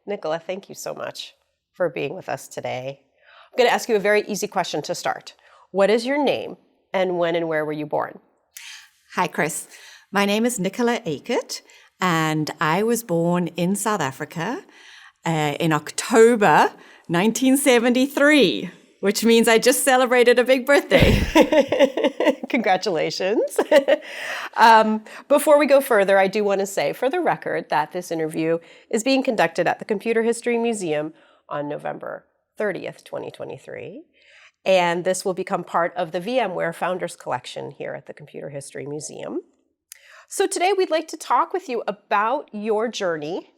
Nicola, thank you so much for being with us today. I'm going to ask you a very easy question to start. What is your name, and when and where were you born? Hi, Chris. My name is Nicola Acutt, and I was born in South Africa in October 1973, which means I just celebrated a big birthday. Congratulations. Before we go further, I do want to say for the record that this interview is being conducted at the Computer History Museum on November 30th, 2023. And this will become part of the VMware Founders Collection here at the Computer History Museum. So today we'd like to talk with you about your journey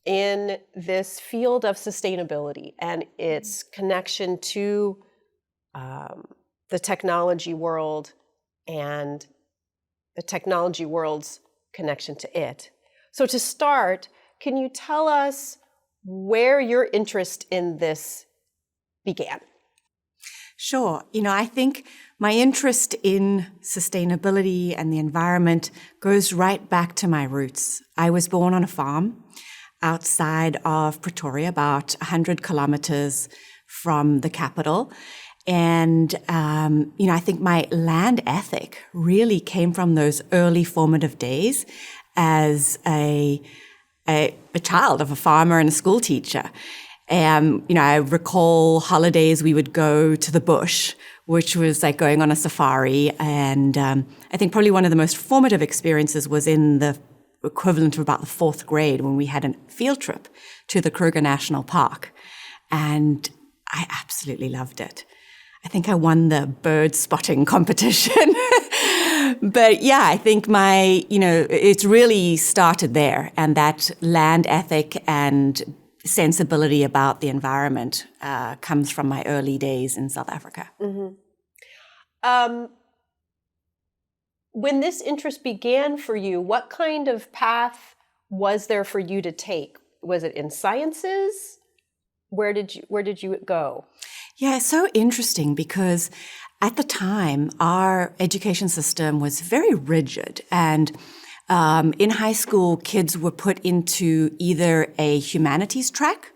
in this field of sustainability and its connection to the technology world and the technology world's connection to it. So to start, can you tell us where your interest in this began? Sure. I think my interest in sustainability and the environment goes right back to my roots. I was born on a farm outside of Pretoria, about 100 kilometers from the capital. And, I think my land ethic really came from those early formative days as a child of a farmer and a school teacher. I recall holidays we would go to the bush, which was like going on a safari. And I think probably one of the most formative experiences was in the equivalent of about the 4th grade when we had a field trip to the Kruger National Park. And I absolutely loved it. I think I won the bird spotting competition. But yeah, I think it's really started there. And that land ethic and sensibility about the environment comes from my early days in South Africa. Mm-hmm. When this interest began for you, what kind of path was there for you to take? Was it in sciences? Where did you go? Yeah, it's so interesting because at the time, our education system was very rigid. And in high school, kids were put into either a humanities track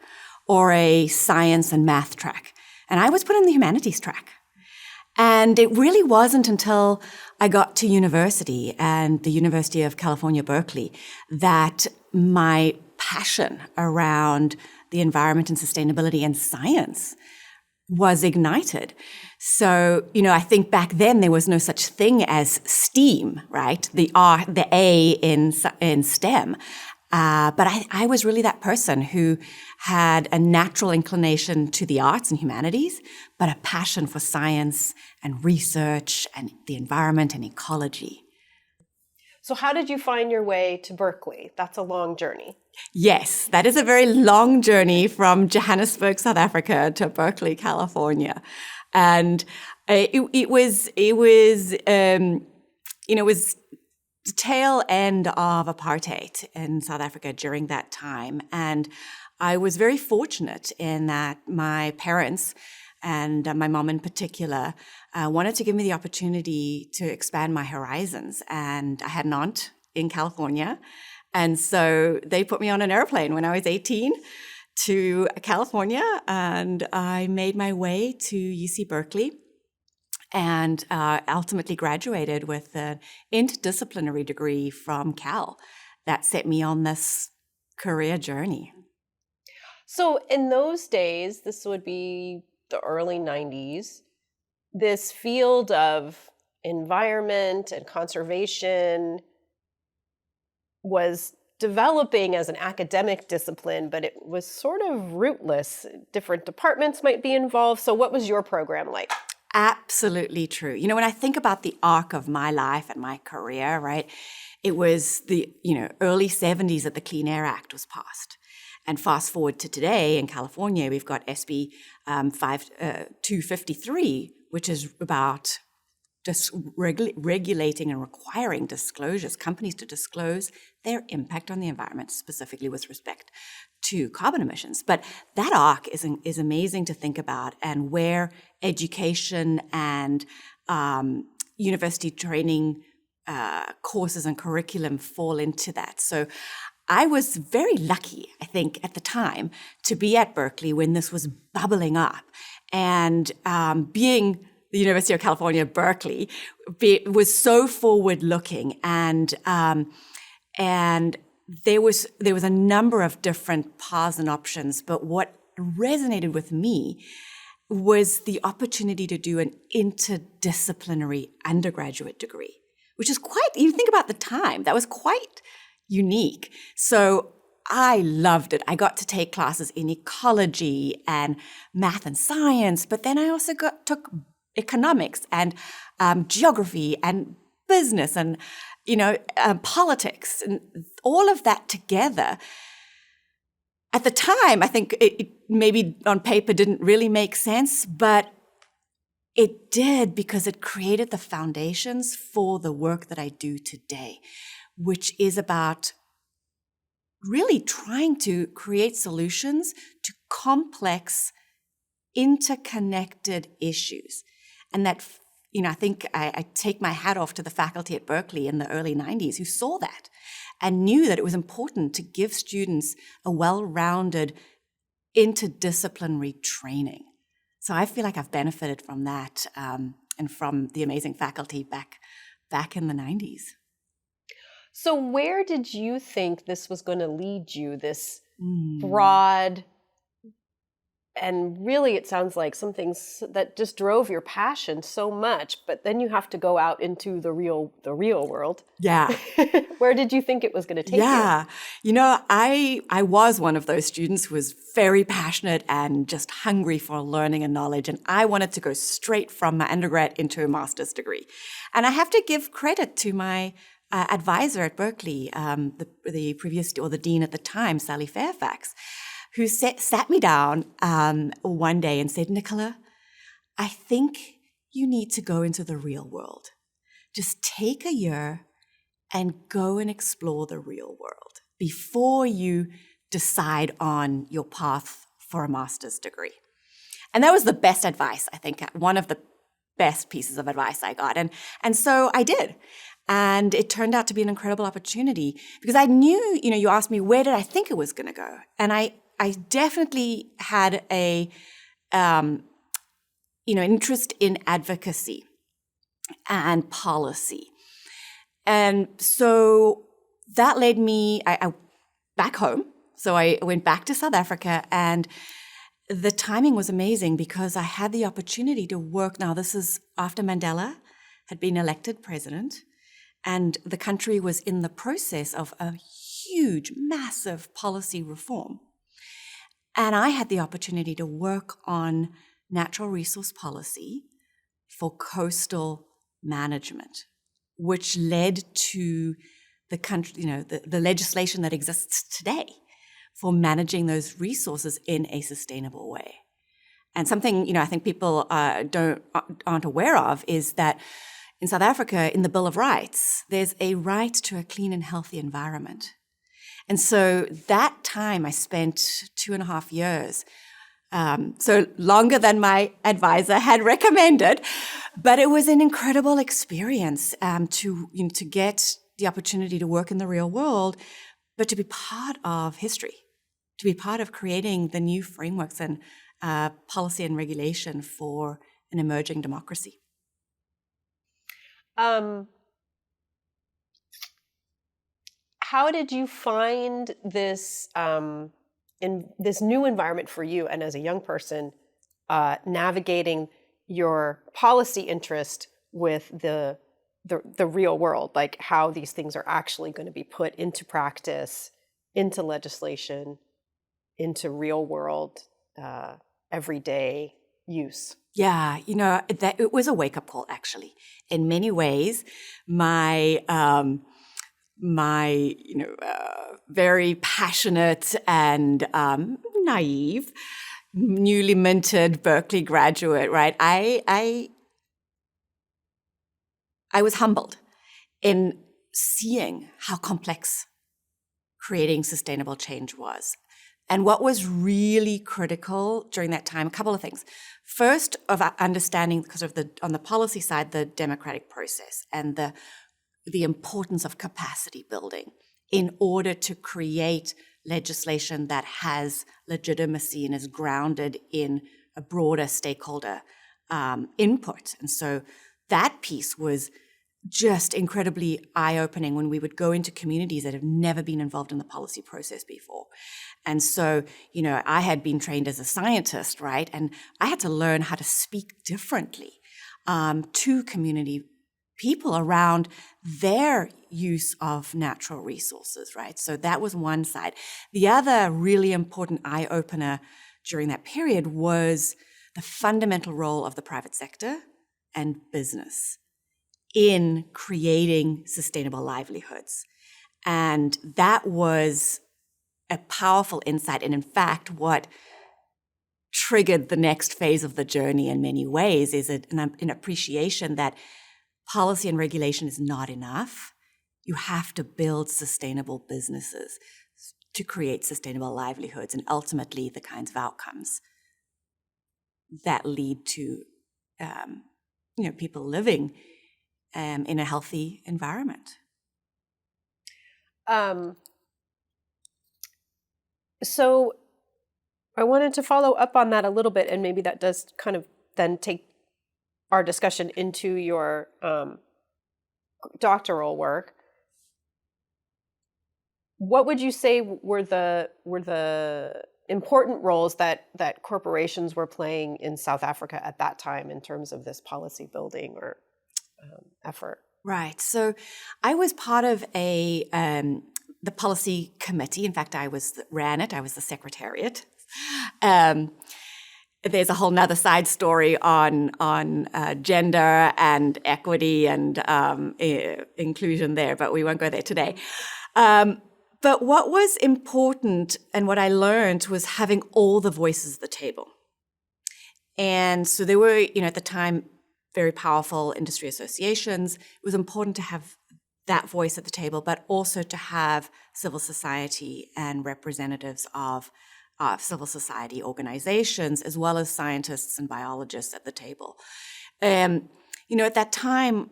or a science and math track. And I was put in the humanities track. And it really wasn't until I got to university and the University of California, Berkeley, that my passion around the environment and sustainability and science was ignited. So, I think back then there was no such thing as STEAM, right? The A in STEM. But I was really that person who had a natural inclination to the arts and humanities, but a passion for science and research and the environment and ecology. So how did you find your way to Berkeley? That's a long journey. Yes, that is a very long journey from Johannesburg, South Africa to Berkeley, California. And it was the tail end of apartheid in South Africa during that time. And I was very fortunate in that my parents and my mom in particular wanted to give me the opportunity to expand my horizons. And I had an aunt in California. And so they put me on an airplane when I was 18 to California, and I made my way to UC Berkeley and ultimately graduated with an interdisciplinary degree from Cal that set me on this career journey. So in those days, this would be the early 90s, this field of environment and conservation was developing as an academic discipline, but it was sort of rootless. Different departments might be involved. So what was your program like? Absolutely true. When I think about the arc of my life and my career, right, it was the early 70s that the Clean Air Act was passed. And fast forward to today in California, we've got SB 253, which is about regulating and requiring companies to disclose their impact on the environment, specifically with respect to carbon emissions. But that arc is amazing to think about, and where education and university training courses and curriculum fall into that. So I was very lucky, I think, at the time to be at Berkeley when this was bubbling up. And being the University of California, Berkeley, was so forward-looking, and there was a number of different paths and options. But what resonated with me was the opportunity to do an interdisciplinary undergraduate degree, which is quite, you think about the time, that was quite unique. So I loved it. I got to take classes in ecology and math and science, but then I also took economics and geography and business and, politics and all of that together. At the time, I think it maybe on paper didn't really make sense, but it did because it created the foundations for the work that I do today, which is about really trying to create solutions to complex, interconnected issues. And that, I think I take my hat off to the faculty at Berkeley in the early 90s who saw that and knew that it was important to give students a well-rounded interdisciplinary training. So I feel like I've benefited from that and from the amazing faculty back in the 90s. So where did you think this was going to lead you, this broad, and really it sounds like something that just drove your passion so much, but then you have to go out into the real world. Yeah. Where did you think it was going to take you? Yeah. I was one of those students who was very passionate and just hungry for learning and knowledge. And I wanted to go straight from my undergrad into a master's degree. And I have to give credit to my advisor at Berkeley, the previous, or the dean at the time, Sally Fairfax, who sat me down one day and said, Nicola, I think you need to go into the real world. Just take a year and go and explore the real world before you decide on your path for a master's degree. And that was the best advice, I think, one of the best pieces of advice I got. And so I did. And it turned out to be an incredible opportunity because I knew, you asked me, where did I think it was going to go? And I definitely had a, interest in advocacy and policy. And so that led me I back home. So I went back to South Africa, and the timing was amazing because I had the opportunity to work. Now, this is after Mandela had been elected president, and the country was in the process of a huge, massive policy reform. And I had the opportunity to work on natural resource policy for coastal management, which led to the country, the legislation that exists today for managing those resources in a sustainable way. And something, I think people aren't aware of is that in South Africa, in the Bill of Rights, there's a right to a clean and healthy environment. And so that time I spent 2.5 years, so longer than my advisor had recommended, but it was an incredible experience to get the opportunity to work in the real world, but to be part of history, to be part of creating the new frameworks and policy and regulation for an emerging democracy. How did you find this in this new environment for you, and as a young person, navigating your policy interest with the real world, like how these things are actually going to be put into practice, into legislation, into real world, everyday use? Yeah, that it was a wake-up call, actually. In many ways, my very passionate and naive, newly minted Berkeley graduate, right? I was humbled in seeing how complex creating sustainable change was. And what was really critical during that time, a couple of things. First, of understanding, because of on the policy side, the democratic process and the importance of capacity building in order to create legislation that has legitimacy and is grounded in a broader stakeholder input. And so that piece was just incredibly eye-opening when we would go into communities that have never been involved in the policy process before. And so, I had been trained as a scientist, right? And I had to learn how to speak differently to community people around their use of natural resources, right? So that was one side. The other really important eye-opener during that period was the fundamental role of the private sector and business in creating sustainable livelihoods. And that was a powerful insight. And in fact, what triggered the next phase of the journey in many ways is an appreciation that policy and regulation is not enough. You have to build sustainable businesses to create sustainable livelihoods and ultimately the kinds of outcomes that lead to people living in a healthy environment. So I wanted to follow up on that a little bit, and maybe that does kind of then take our discussion into your doctoral work. What would you say were the important roles that corporations were playing in South Africa at that time in terms of this policy building or effort? Right. So I was part of the policy committee. In fact, ran it. I was the secretariat. There's a whole nother side story on gender and equity and inclusion there, but we won't go there today. But what was important and what I learned was having all the voices at the table. And so there were, at the time, very powerful industry associations. It was important to have that voice at the table, but also to have civil society and representatives of civil society organizations, as well as scientists and biologists at the table. At that time,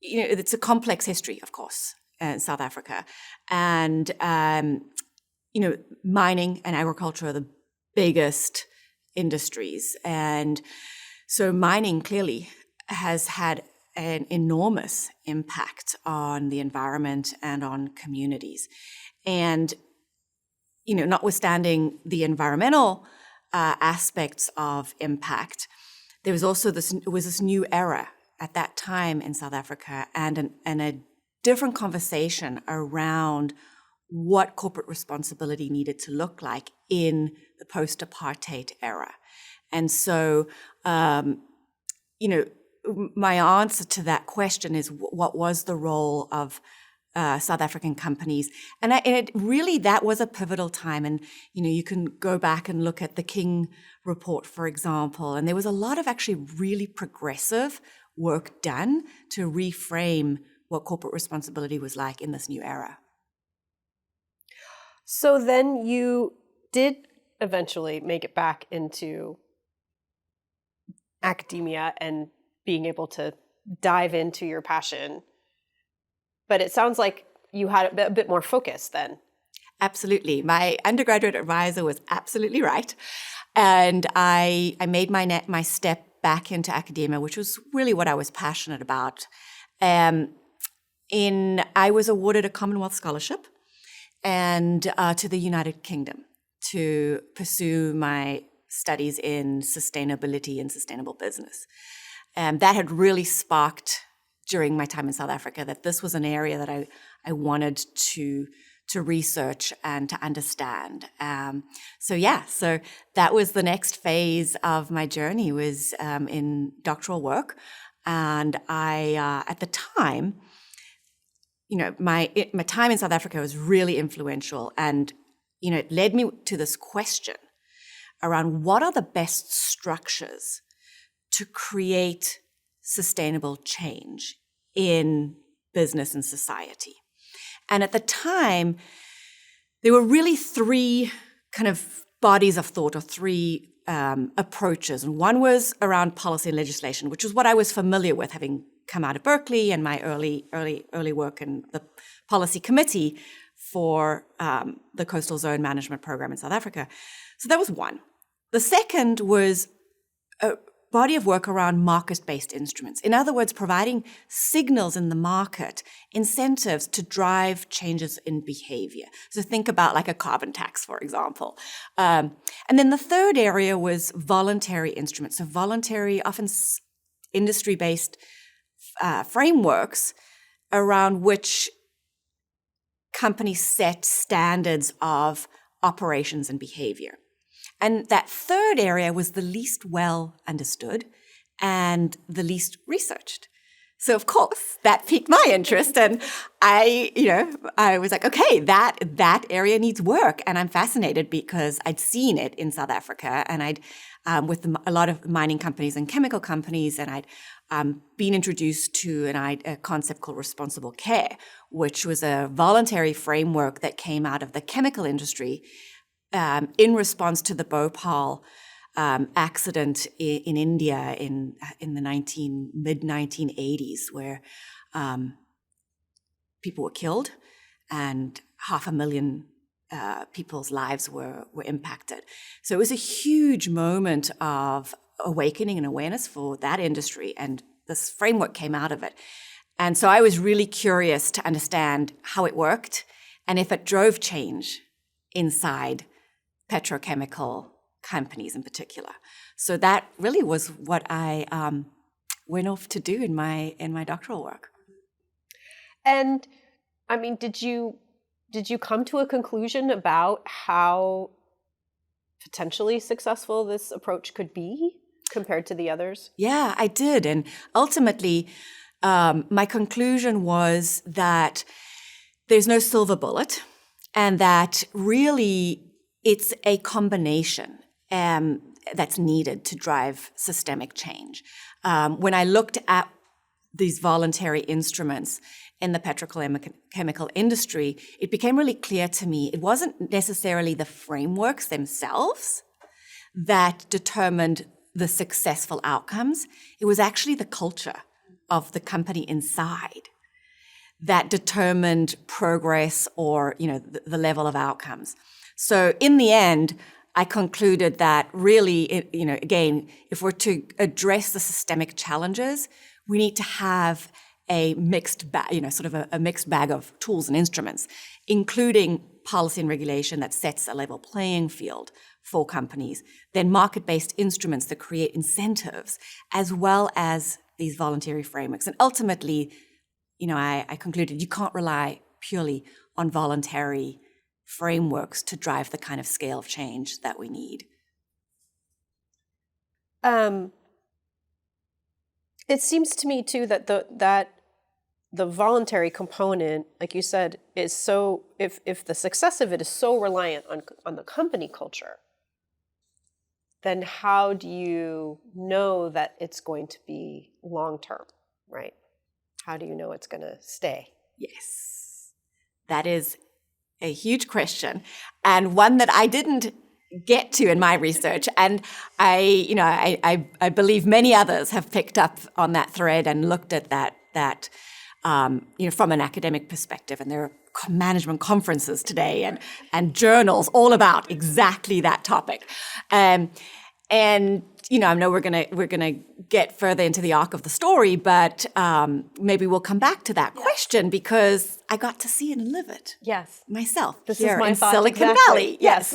it's a complex history, of course, in South Africa. And, mining and agriculture are the biggest industries. And so mining clearly has had an enormous impact on the environment and on communities. And, notwithstanding the environmental aspects of impact, there was also this new era at that time in South Africa and a different conversation around what corporate responsibility needed to look like in the post-apartheid era. And so, my answer to that question is what was the role of South African companies? And it really, that was a pivotal time. And, you can go back and look at the King report, for example, and there was a lot of actually really progressive work done to reframe what corporate responsibility was like in this new era. So then you did eventually make it back into academia and being able to dive into your passion. But it sounds like you had a bit more focus then. Absolutely. My undergraduate advisor was absolutely right. And I made my step back into academia, which was really what I was passionate about. I was awarded a Commonwealth Scholarship and to the United Kingdom to pursue my studies in sustainability and sustainable business. That had really sparked during my time in South Africa that this was an area that I wanted to research and to understand. So that was the next phase of my journey, was in doctoral work. And I, at the time, my time in South Africa was really influential. And, it led me to this question around what are the best structures to create sustainable change in business and society. And at the time, there were really three kind of bodies of thought, or three approaches. And one was around policy and legislation, which was what I was familiar with, having come out of Berkeley and my early work in the policy committee for the Coastal Zone Management Program in South Africa. So that was one. The second was a body of work around market-based instruments. In other words, providing signals in the market, incentives to drive changes in behavior. So think about like a carbon tax, for example. And then the third area was voluntary instruments. So voluntary, often industry-based frameworks around which companies set standards of operations and behavior. And that third area was the least well understood and the least researched. So of course, that piqued my interest. And I was like, okay, that area needs work. And I'm fascinated because I'd seen it in South Africa and I'd, with a lot of mining companies and chemical companies, and I'd been introduced to a concept called responsible care, which was a voluntary framework that came out of the chemical industry in response to the Bhopal accident in India in the mid-1980s, where people were killed and 500,000 people's lives were impacted. So it was a huge moment of awakening and awareness for that industry, and this framework came out of it. And so I was really curious to understand how it worked and if it drove change inside petrochemical companies in particular. So that really was what I went off to do in my doctoral work. And I mean, did you come to a conclusion about how potentially successful this approach could be compared to the others? Yeah, I did. And ultimately, my conclusion was that there's no silver bullet, and that really it's a combination that's needed to drive systemic change. When I looked at these voluntary instruments in the petrochemical industry, it became really clear to me it wasn't necessarily the frameworks themselves that determined the successful outcomes. It was actually the culture of the company inside that determined progress or, the level of outcomes. So in the end, I concluded that really, again, if we're to address the systemic challenges, we need to have a mixed bag, a mixed bag of tools and instruments, including policy and regulation that sets a level playing field for companies, then market-based instruments that create incentives, as well as these voluntary frameworks. And ultimately, I concluded you can't rely purely on voluntary frameworks to drive the kind of scale of change that we need. It seems to me too that the voluntary component, like you said, is so, if the success of it is so reliant on the company culture, then how do you know that it's going to be long-term, right? How do you know it's going to stay? Yes, that is a huge question, and one that I didn't get to in my research. And I believe many others have picked up on that thread and looked at that from an academic perspective. And there are management conferences today and journals all about exactly that topic. And I know we're gonna get further into the arc of the story, but maybe we'll come back to that question because I got to see it and live it. Yes, myself. This here is my in thought. Silicon Exactly. Valley. Yes.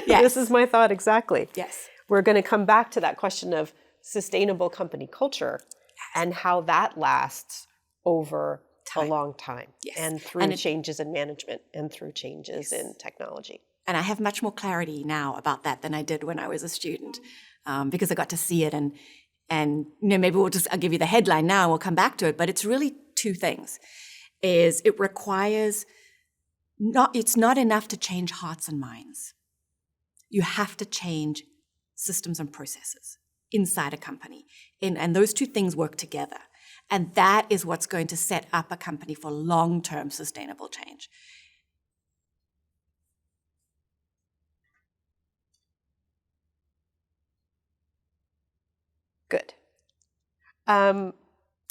Yes. This is my thought exactly. Yes. We're going to come back to that question of sustainable company culture and how that lasts over a long time, and through changes in management and through changes in technology. And I have much more clarity now about that than I did when I was a student, because I got to see it. And maybe I'll give you the headline now, we'll come back to it, but it's really two things. It requires, it's not enough to change hearts and minds. You have to change systems and processes inside a company. And those two things work together. And that is what's going to set up a company for long-term sustainable change. Good.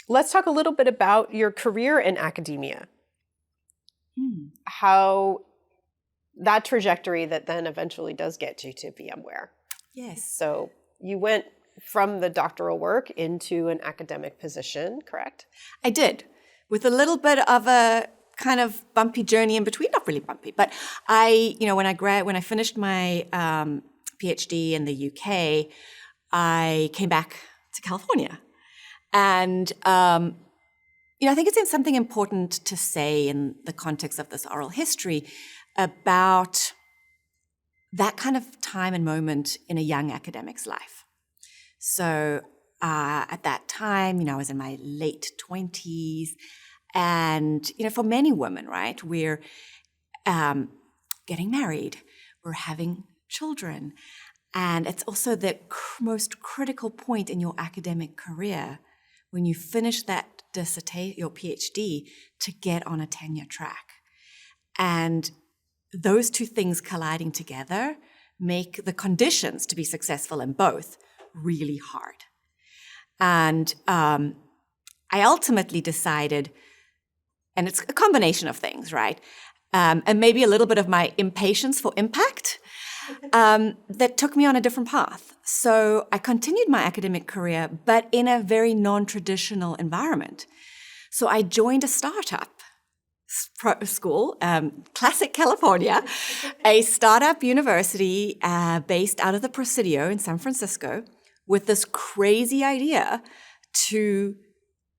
Let's talk a little bit about your career in academia. How that trajectory that then eventually does get you to VMware. Yes. So you went from the doctoral work into an academic position, correct? I did, with a little bit of a kind of bumpy journey in between. Not really bumpy, but when I finished my PhD in the UK, I came back to California. And, I think it's something important to say in the context of this oral history about that kind of time and moment in a young academic's life. So at that time, I was in my late 20s. And, for many women, right, we're getting married, we're having children. And it's also the most critical point in your academic career when you finish that dissertation, your PhD, to get on a tenure track. And those two things colliding together make the conditions to be successful in both really hard. And I ultimately decided, and it's a combination of things, right? And maybe a little bit of my impatience for impact that took me on a different path. So I continued my academic career, but in a very non-traditional environment. So I joined a startup school, classic California, a startup university based out of the Presidio in San Francisco, with this crazy idea to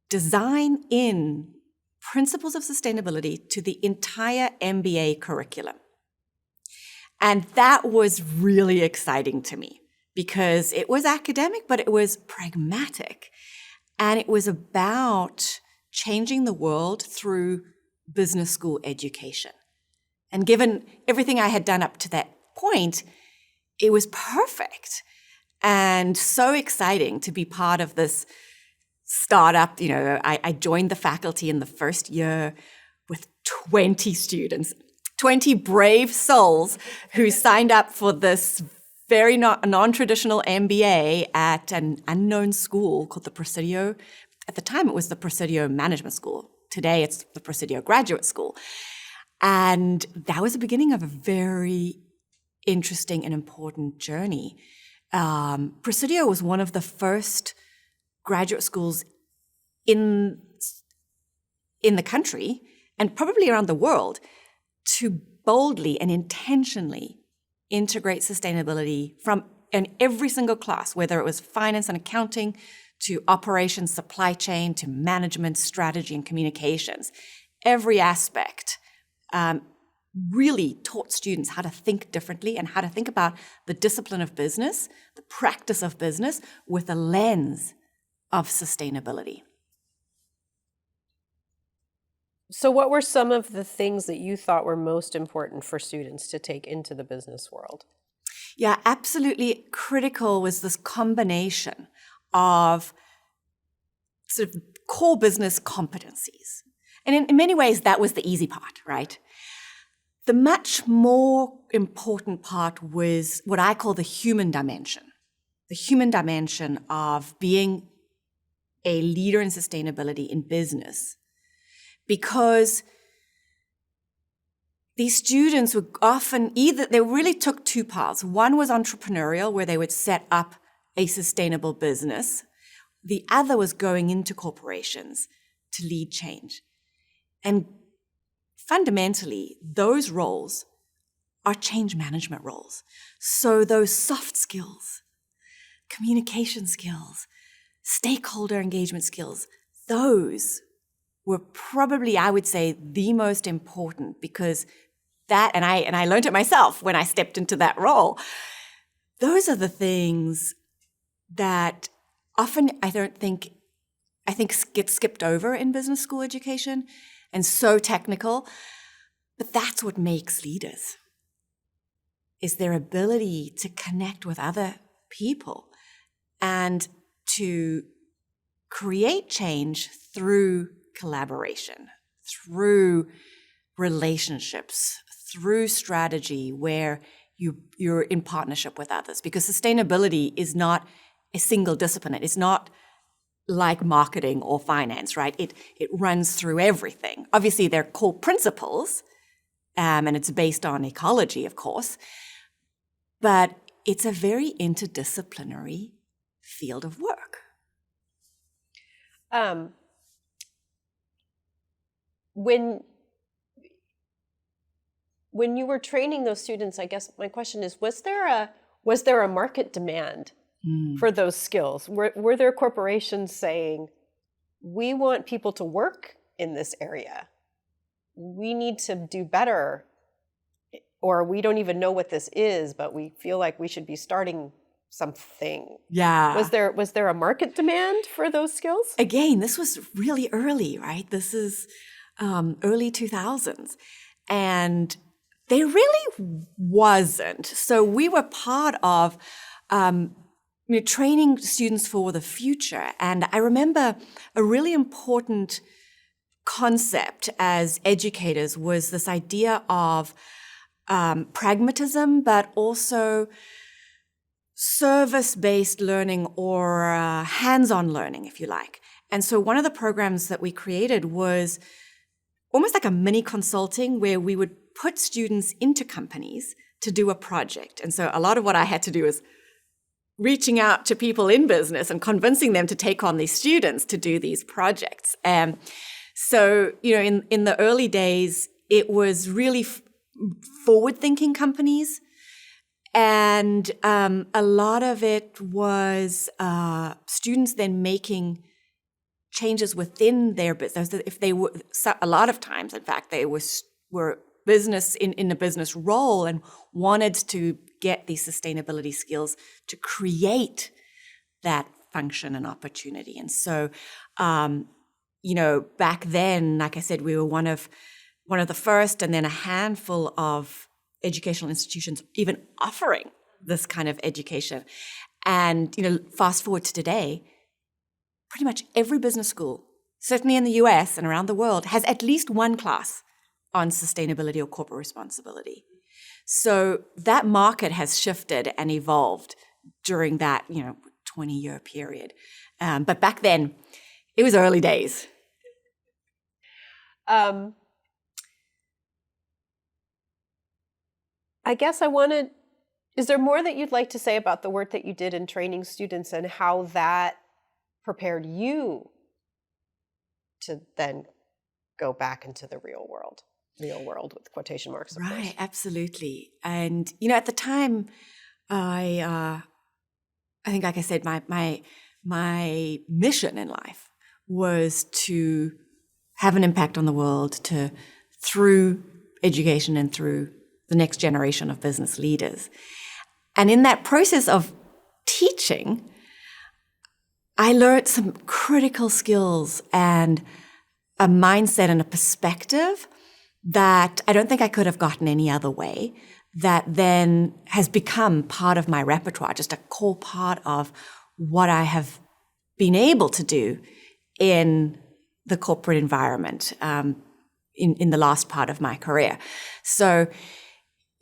design in principles of sustainability to the entire MBA curriculum. And that was really exciting to me because it was academic, but it was pragmatic. And it was about changing the world through business school education. And given everything I had done up to that point, it was perfect and so exciting to be part of this startup. I joined the faculty in the first year with 20 students, 20 brave souls who signed up for this very non-traditional MBA at an unknown school called the Presidio. At the time, it was the Presidio Management School. Today, it's the Presidio Graduate School. And that was the beginning of a very interesting and important journey. Presidio was one of the first graduate schools in the country and probably around the world to boldly and intentionally integrate sustainability in every single class, whether it was finance and accounting, to operations, supply chain, to management, strategy, and communications. Every aspect really taught students how to think differently and how to think about the discipline of business, the practice of business, with a lens of sustainability. So what were some of the things that you thought were most important for students to take into the business world? Yeah, absolutely critical was this combination of sort of core business competencies. And in many ways, that was the easy part, right? The much more important part was what I call the human dimension of being a leader in sustainability in business. Because these students were often they really took two paths. One was entrepreneurial, where they would set up a sustainable business. The other was going into corporations to lead change. And fundamentally, those roles are change management roles. So those soft skills, communication skills, stakeholder engagement skills, those were probably, I would say, the most important, because that, and I learned it myself when I stepped into that role. Those are the things that often I think get skipped over in business school education and so technical, but that's what makes leaders, is their ability to connect with other people and to create change through collaboration, through relationships, through strategy where you're in partnership with others. Because sustainability is not a single discipline. It's not like marketing or finance, right? It runs through everything. Obviously, they're core principles, and it's based on ecology, of course, but it's a very interdisciplinary field of work. When you were training those students, I guess my question is, was there a market demand for those skills? Were there corporations saying, we want people to work in this area, we need to do better, or we don't even know what this is, but we feel like we should be starting something? Yeah. Was there a market demand for those skills? Again, this was really early, right? This is early 2000s. And there really wasn't. So we were part of training students for the future. And I remember a really important concept as educators was this idea of pragmatism, but also service-based learning or hands-on learning, if you like. And so one of the programs that we created was almost like a mini consulting where we would put students into companies to do a project. And so a lot of what I had to do was reaching out to people in business and convincing them to take on these students to do these projects. So, in the early days, it was really forward-thinking companies. And a lot of it was students then making changes within their business. If they were, a lot of times, in fact, they were business in a business role and wanted to get these sustainability skills to create that function and opportunity. And so, back then, like I said, we were one of the first, and then a handful of educational institutions even offering this kind of education. And, fast forward to today, pretty much every business school, certainly in the US and around the world, has at least one class on sustainability or corporate responsibility. So that market has shifted and evolved during that, 20-year period. But back then, it was early days. I guess is there more that you'd like to say about the work that you did in training students and how that prepared you to then go back into the real world with quotation marks, of course? Right, absolutely. And, at the time, I think, like I said, my mission in life was to have an impact on the world through education and through the next generation of business leaders. And in that process of teaching, I learned some critical skills and a mindset and a perspective that I don't think I could have gotten any other way, that then has become part of my repertoire, just a core part of what I have been able to do in the corporate environment in the last part of my career. So,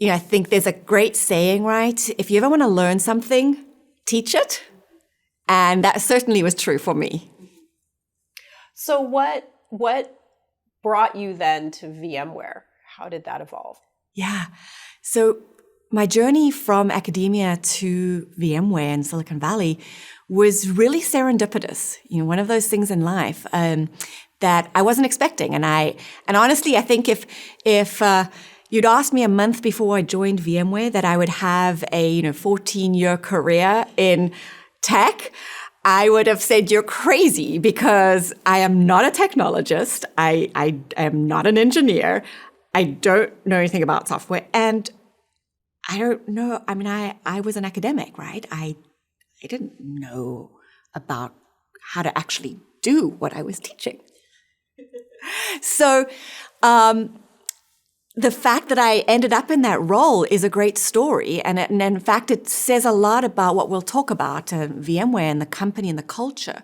I think there's a great saying, right? If you ever want to learn something, teach it. And that certainly was true for me. So what brought you then to VMware? How did that evolve? Yeah. So my journey from academia to VMware in Silicon Valley was really serendipitous. One of those things in life that I wasn't expecting. And honestly, I think if you'd asked me a month before I joined VMware that I would have a 14-year career in tech, I would have said you're crazy, because I am not a technologist. I am not an engineer. I don't know anything about software, and I don't know. I mean, I was an academic, right? I didn't know about how to actually do what I was teaching. So, the fact that I ended up in that role is a great story. And in fact, it says a lot about what we'll talk about, VMware and the company and the culture,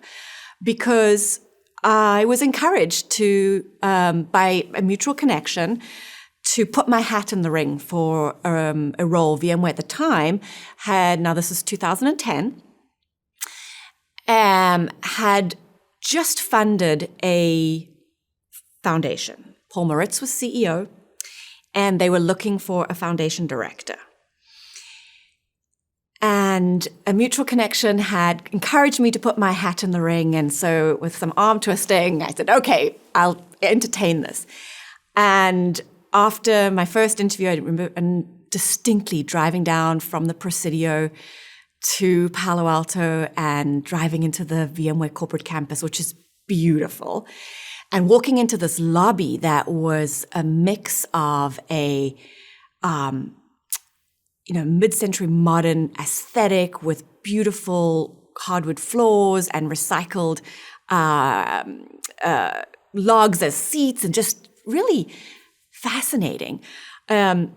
because I was encouraged to, by a mutual connection, to put my hat in the ring for a role. VMware at the time now this is 2010, had just funded a foundation. Paul Maritz was CEO, and they were looking for a foundation director. And a mutual connection had encouraged me to put my hat in the ring. And so with some arm twisting, I said, okay, I'll entertain this. And after my first interview, I remember distinctly driving down from the Presidio to Palo Alto and driving into the VMware corporate campus, which is beautiful, and walking into this lobby that was a mix of a mid-century modern aesthetic with beautiful hardwood floors and recycled logs as seats, and just really fascinating. And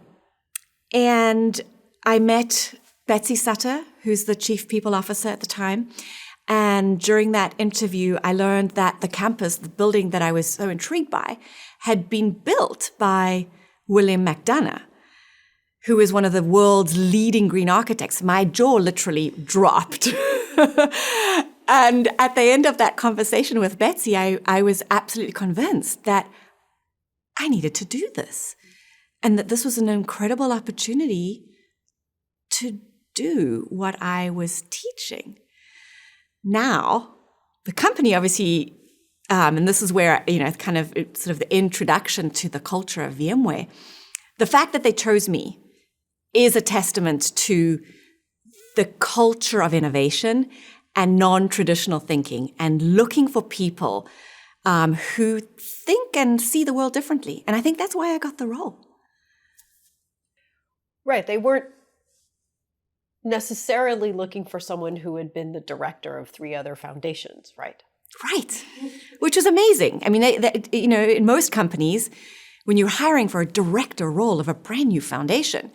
I met Betsy Sutter, who's the chief people officer at the time. And during that interview, I learned that the campus, the building that I was so intrigued by, had been built by William McDonough, who is one of the world's leading green architects. My jaw literally dropped. And at the end of that conversation with Betsy, I was absolutely convinced that I needed to do this, and that this was an incredible opportunity to do what I was teaching. Now, the company obviously, and this is where, kind of sort of the introduction to the culture of VMware, the fact that they chose me is a testament to the culture of innovation and non-traditional thinking, and looking for people who think and see the world differently. And I think that's why I got the role. Right. They weren't necessarily looking for someone who had been the director of 3 other foundations, right? Right. Which is amazing. I mean, in most companies, when you're hiring for a director role of a brand new foundation,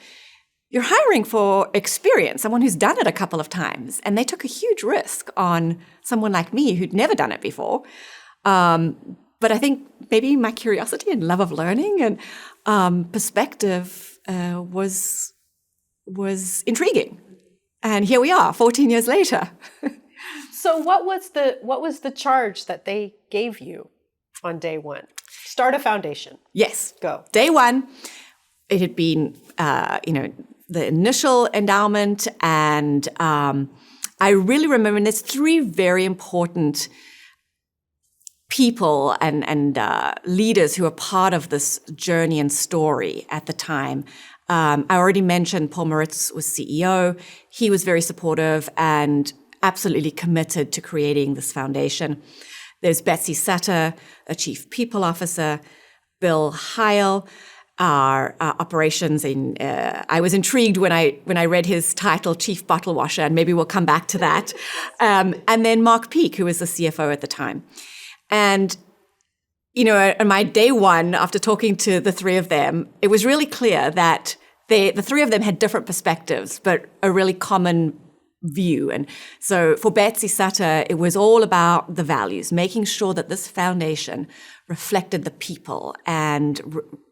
you're hiring for experience, someone who's done it a couple of times. And they took a huge risk on someone like me who'd never done it before. But I think maybe my curiosity and love of learning and perspective was intriguing. And here we are, 14 years later. So what was the charge that they gave you on day one? Start a foundation. Yes. Go. Day one, it had been, the initial endowment, and I really remember, and there's 3 very important people and leaders who are part of this journey and story at the time. I already mentioned Paul Maritz was CEO. He was very supportive and absolutely committed to creating this foundation. There's Betsy Sutter, a chief people officer, Bill Heil, our operations in, I was intrigued when I read his title, chief bottle washer, and maybe we'll come back to that. And then Mark Peake, who was the CFO at the time. And, on my day one, after talking to the 3 of them, it was really clear that the 3 of them had different perspectives, but a really common view. And so for Betsy Sutter, it was all about the values, making sure that this foundation reflected the people and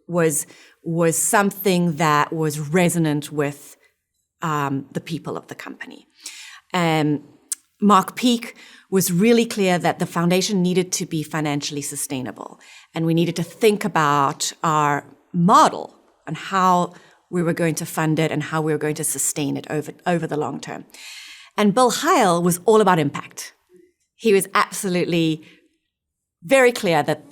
was something that was resonant with the people of the company. And Mark Peake was really clear that the foundation needed to be financially sustainable, and we needed to think about our model and how we were going to fund it and how we were going to sustain it over the long term. And Bill Heil was all about impact. He was absolutely very clear that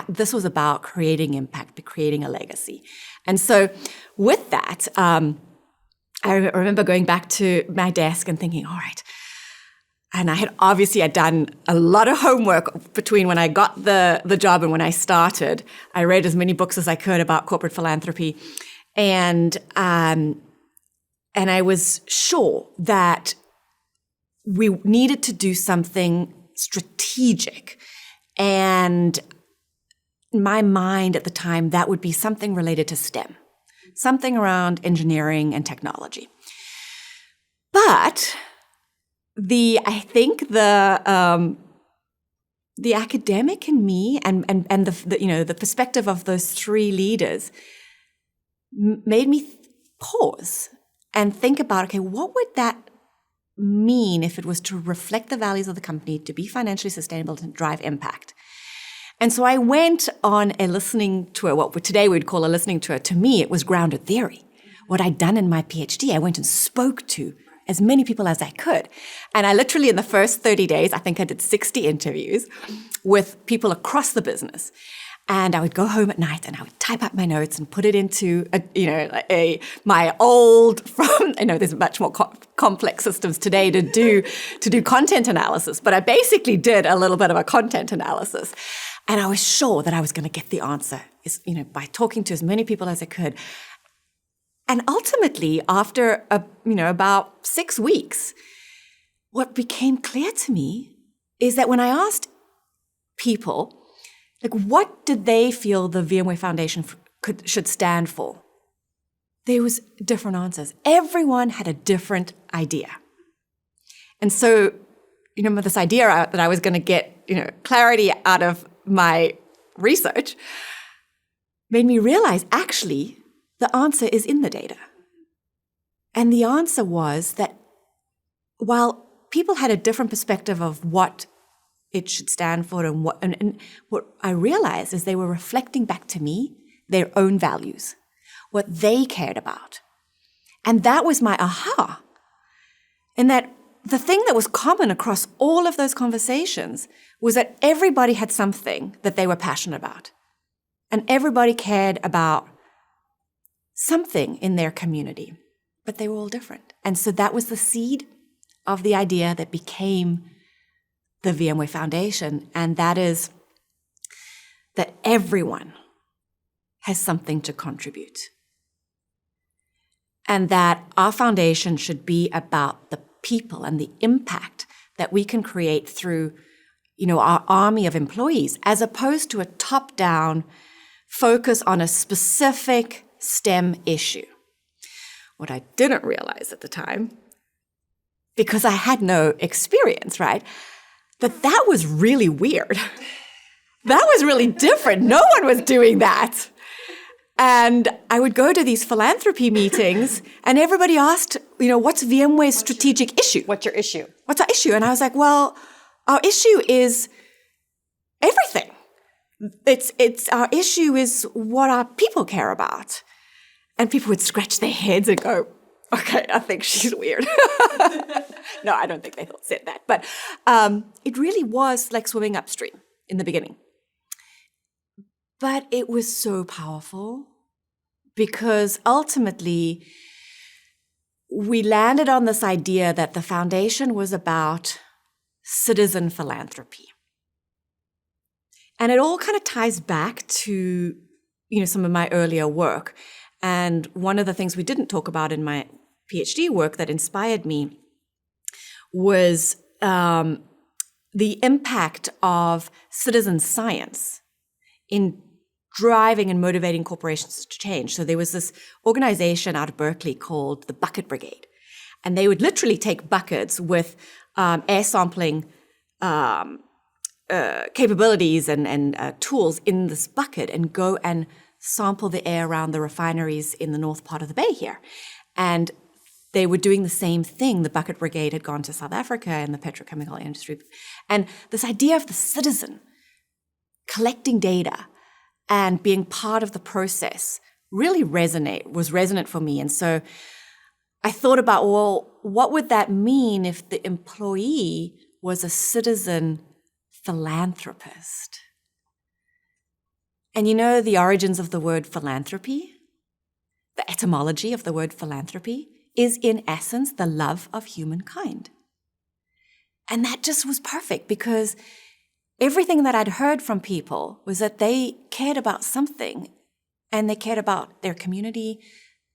this was about creating impact, creating a legacy. And so with that, I remember going back to my desk and thinking, all right. And I'd done a lot of homework between when I got the job and when I started. I read as many books as I could about corporate philanthropy. And I was sure that we needed to do something strategic. And in my mind at the time, that would be something related to STEM, something around engineering and technology. But I think the academic in me and the perspective of those 3 leaders made me pause and think about, okay, what would that mean if it was to reflect the values of the company, to be financially sustainable, to drive impact. And so I went on a listening tour, what today we'd call a listening tour. To me, it was grounded theory. What I'd done in my PhD, I went and spoke to as many people as I could. And I literally, in the first 30 days, I think I did 60 interviews with people across the business. And I would go home at night and I would type up my notes and put it into my old I know there's much more complex systems today to do content analysis, but I basically did a little bit of a content analysis. And I was sure that I was going to get the answer, by talking to as many people as I could. And ultimately, after about 6 weeks, what became clear to me is that when I asked people, what did they feel the VMware Foundation should stand for? There was different answers. Everyone had a different idea. And so, this idea that I was going to get, clarity out of my research made me realize, actually, the answer is in the data. And the answer was that while people had a different perspective of what it should stand for, and what I realized is they were reflecting back to me their own values, what they cared about. And that was my aha. And that the thing that was common across all of those conversations was that everybody had something that they were passionate about. And everybody cared about something in their community, but they were all different. And so that was the seed of the idea that became the VMware Foundation, and that is that everyone has something to contribute. And that our foundation should be about the people and the impact that we can create through, our army of employees, as opposed to a top-down focus on a specific STEM issue. What I didn't realize at the time, because I had no experience, right? That was really weird. That was really different. No one was doing that. And I would go to these philanthropy meetings and everybody asked, what's VMware's strategic issue? What's your issue? What's our issue? And I was like, well, our issue is everything. It's our issue is what our people care about. And people would scratch their heads and go, okay, I think she's weird. No, I don't think they said that. But it really was like swimming upstream in the beginning. But it was so powerful because ultimately we landed on this idea that the foundation was about citizen philanthropy. And it all kind of ties back to, some of my earlier work. And one of the things we didn't talk about in my PhD work that inspired me was the impact of citizen science in driving and motivating corporations to change. So there was this organization out of Berkeley called the Bucket Brigade. And they would literally take buckets with air sampling capabilities and tools in this bucket and go and sample the air around the refineries in the north part of the bay here. And they were doing the same thing. The Bucket Brigade had gone to South Africa and the petrochemical industry. And this idea of the citizen collecting data and being part of the process really was resonant for me. And so I thought about, well, what would that mean if the employee was a citizen philanthropist? And the origins of the word philanthropy, the etymology of the word philanthropy, is in essence the love of humankind. And that just was perfect because everything that I'd heard from people was that they cared about something, and they cared about their community,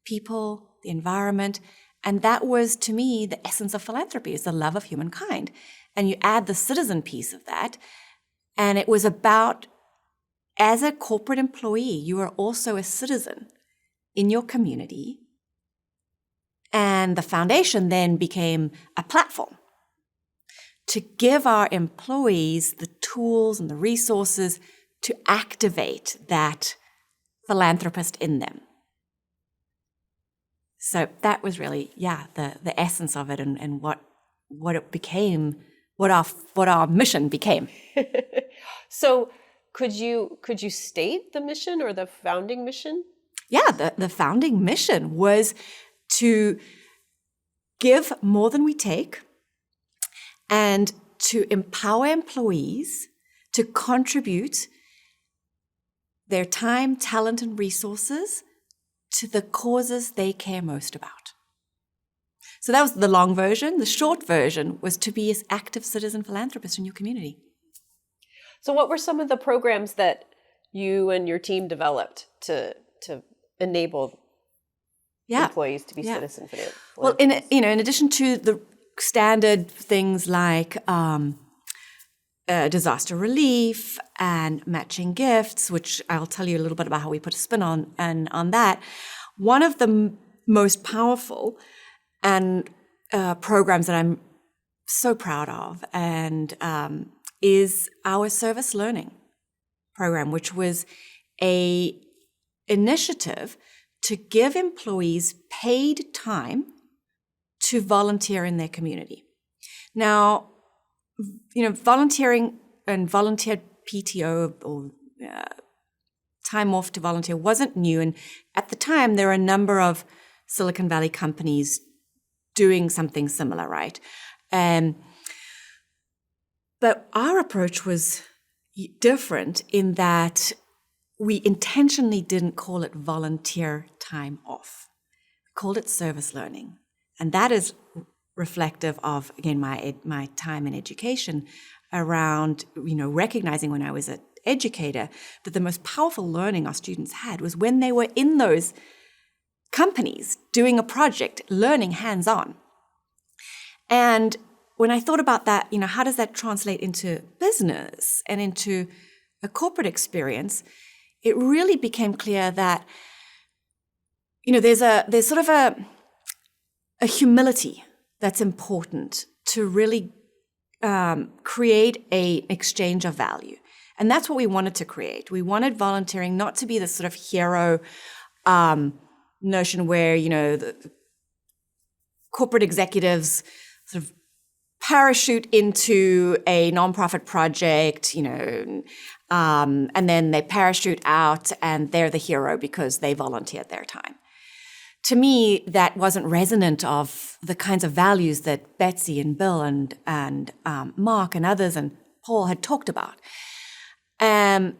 people, the environment. And that was, to me, the essence of philanthropy, is the love of humankind. And you add the citizen piece of that, and it was about, as a corporate employee, you are also a citizen in your community. And the foundation then became a platform to give our employees the tools and the resources to activate that philanthropist in them. So that was really, the essence of it and what what it became, what our mission became. So could you state the mission or the founding mission? Yeah, the founding mission was to give more than we take and to empower employees to contribute their time, talent, and resources to the causes they care most about. So that was the long version. The short version was to be an active citizen philanthropist in your community. So what were some of the programs that you and your team developed to enable employees to be citizen philanthropists? Well, in addition to the standard things like disaster relief and matching gifts, which I'll tell you a little bit about how we put a spin on that. One of the most powerful and programs that I'm so proud of and is our service learning program, which was a initiative to give employees paid time to volunteer in their community. Now, volunteering and volunteer PTO or time off to volunteer wasn't new. And at the time, there were a number of Silicon Valley companies doing something similar, right? But our approach was different in that we intentionally didn't call it volunteer time off. We called it service learning. And that is reflective of, again, my time in education around, recognizing when I was an educator that the most powerful learning our students had was when they were in those companies doing a project, learning hands-on. And when I thought about that, how does that translate into business and into a corporate experience, it really became clear that, there's sort of a humility that's important to really create an exchange of value. And that's what we wanted to create. We wanted volunteering not to be this sort of hero notion where, the corporate executives sort of parachute into a nonprofit project, and then they parachute out and they're the hero because they volunteered their time. To me, that wasn't resonant of the kinds of values that Betsy and Bill and Mark and others and Paul had talked about. And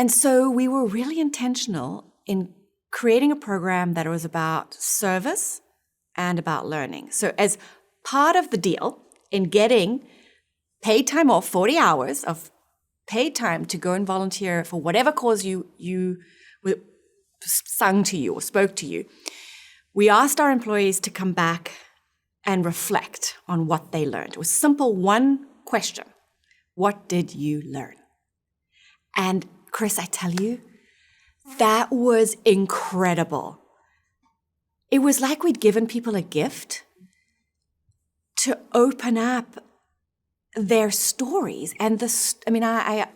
so we were really intentional in creating a program that was about service and about learning. So as part of the deal in getting paid time off, 40 hours of paid time to go and volunteer for whatever cause you sung to you or spoke to you, we asked our employees to come back and reflect on what they learned. It was simple, one question. What did you learn? And Chris, I tell you, that was incredible. It was like we'd given people a gift to open up their stories. And I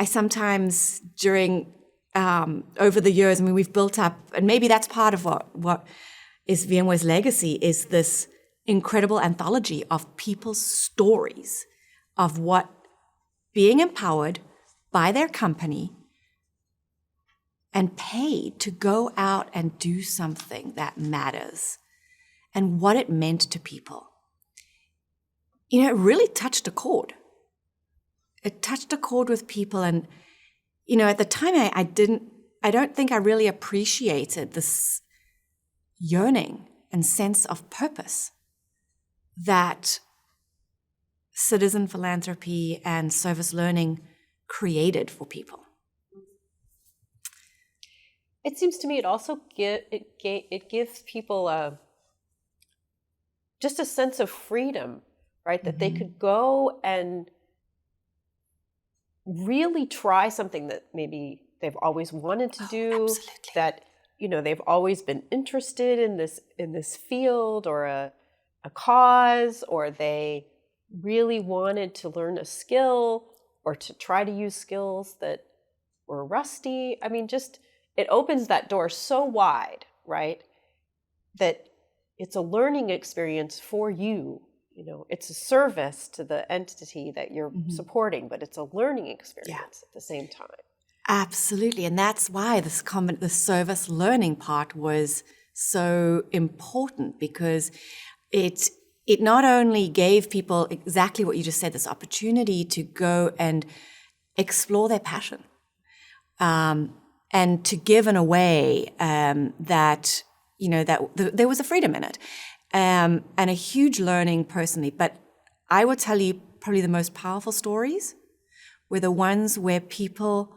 sometimes during, over the years, we've built up, and maybe that's part of what is VMware's legacy, is this incredible anthology of people's stories of what being empowered by their company and paid to go out and do something that matters and what it meant to people. It really touched a chord. It touched a chord with people. And, at the time I don't think I really appreciated this yearning and sense of purpose that citizen philanthropy and service learning created for people. It seems to me it also gives people just a sense of freedom, right? That they could go and really try something that maybe they've always wanted to do. Absolutely. That they've always been interested in this field or a cause, or they really wanted to learn a skill or to try to use skills that were rusty. It opens that door so wide, right? That it's a learning experience for you. You know, it's a service to the entity that you're supporting, but it's a learning experience at the same time. Absolutely. And that's why the service learning part was so important, because it not only gave people exactly what you just said, this opportunity to go and explore their passion, and to give in a way that, you know, that there was a freedom in it, and a huge learning personally. But I would tell you probably the most powerful stories were the ones where people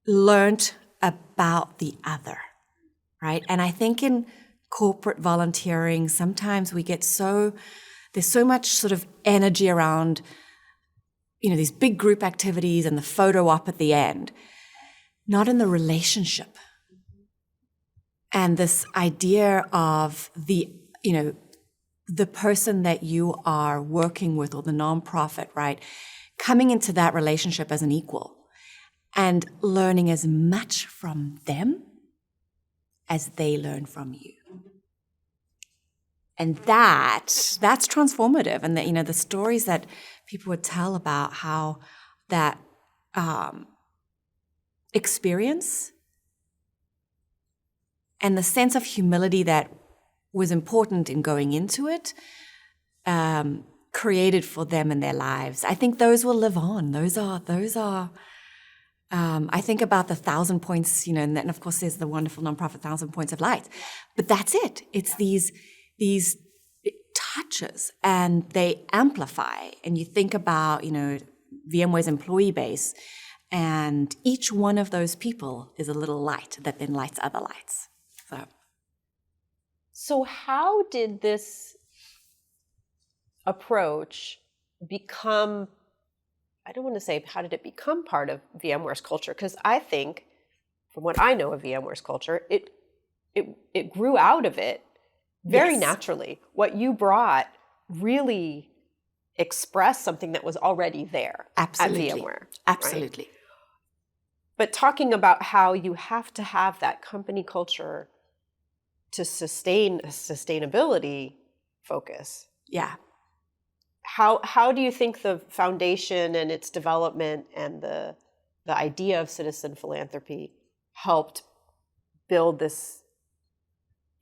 learned about the other, right? And I think in corporate volunteering, sometimes we get there's so much sort of energy around, you know, these big group activities and the photo op at the end, not in the relationship. And this idea of the person that you are working with, or the nonprofit, right? Coming into that relationship as an equal and learning as much from them as they learn from you. And that's transformative. And that, you know, the stories that people would tell about how that experience and the sense of humility that was important in going into it created for them in their lives. I think those will live on. Those are. I think about the 1,000 points, you know, and then of course there's the wonderful nonprofit 1,000 Points of Light. But that's it. It's these touches, and they amplify. And you think about, you know, VMware's employee base, and each one of those people is a little light that then lights other lights. So how did this approach become, I don't want to say how did it become part of VMware's culture? Because I think, from what I know of VMware's culture, it grew out of it very naturally. What you brought really expressed something that was already there at VMware. Absolutely. Right? But talking about how you have to have that company culture to sustain a sustainability focus. Yeah. How do you think the foundation and its development and the idea of citizen philanthropy helped build this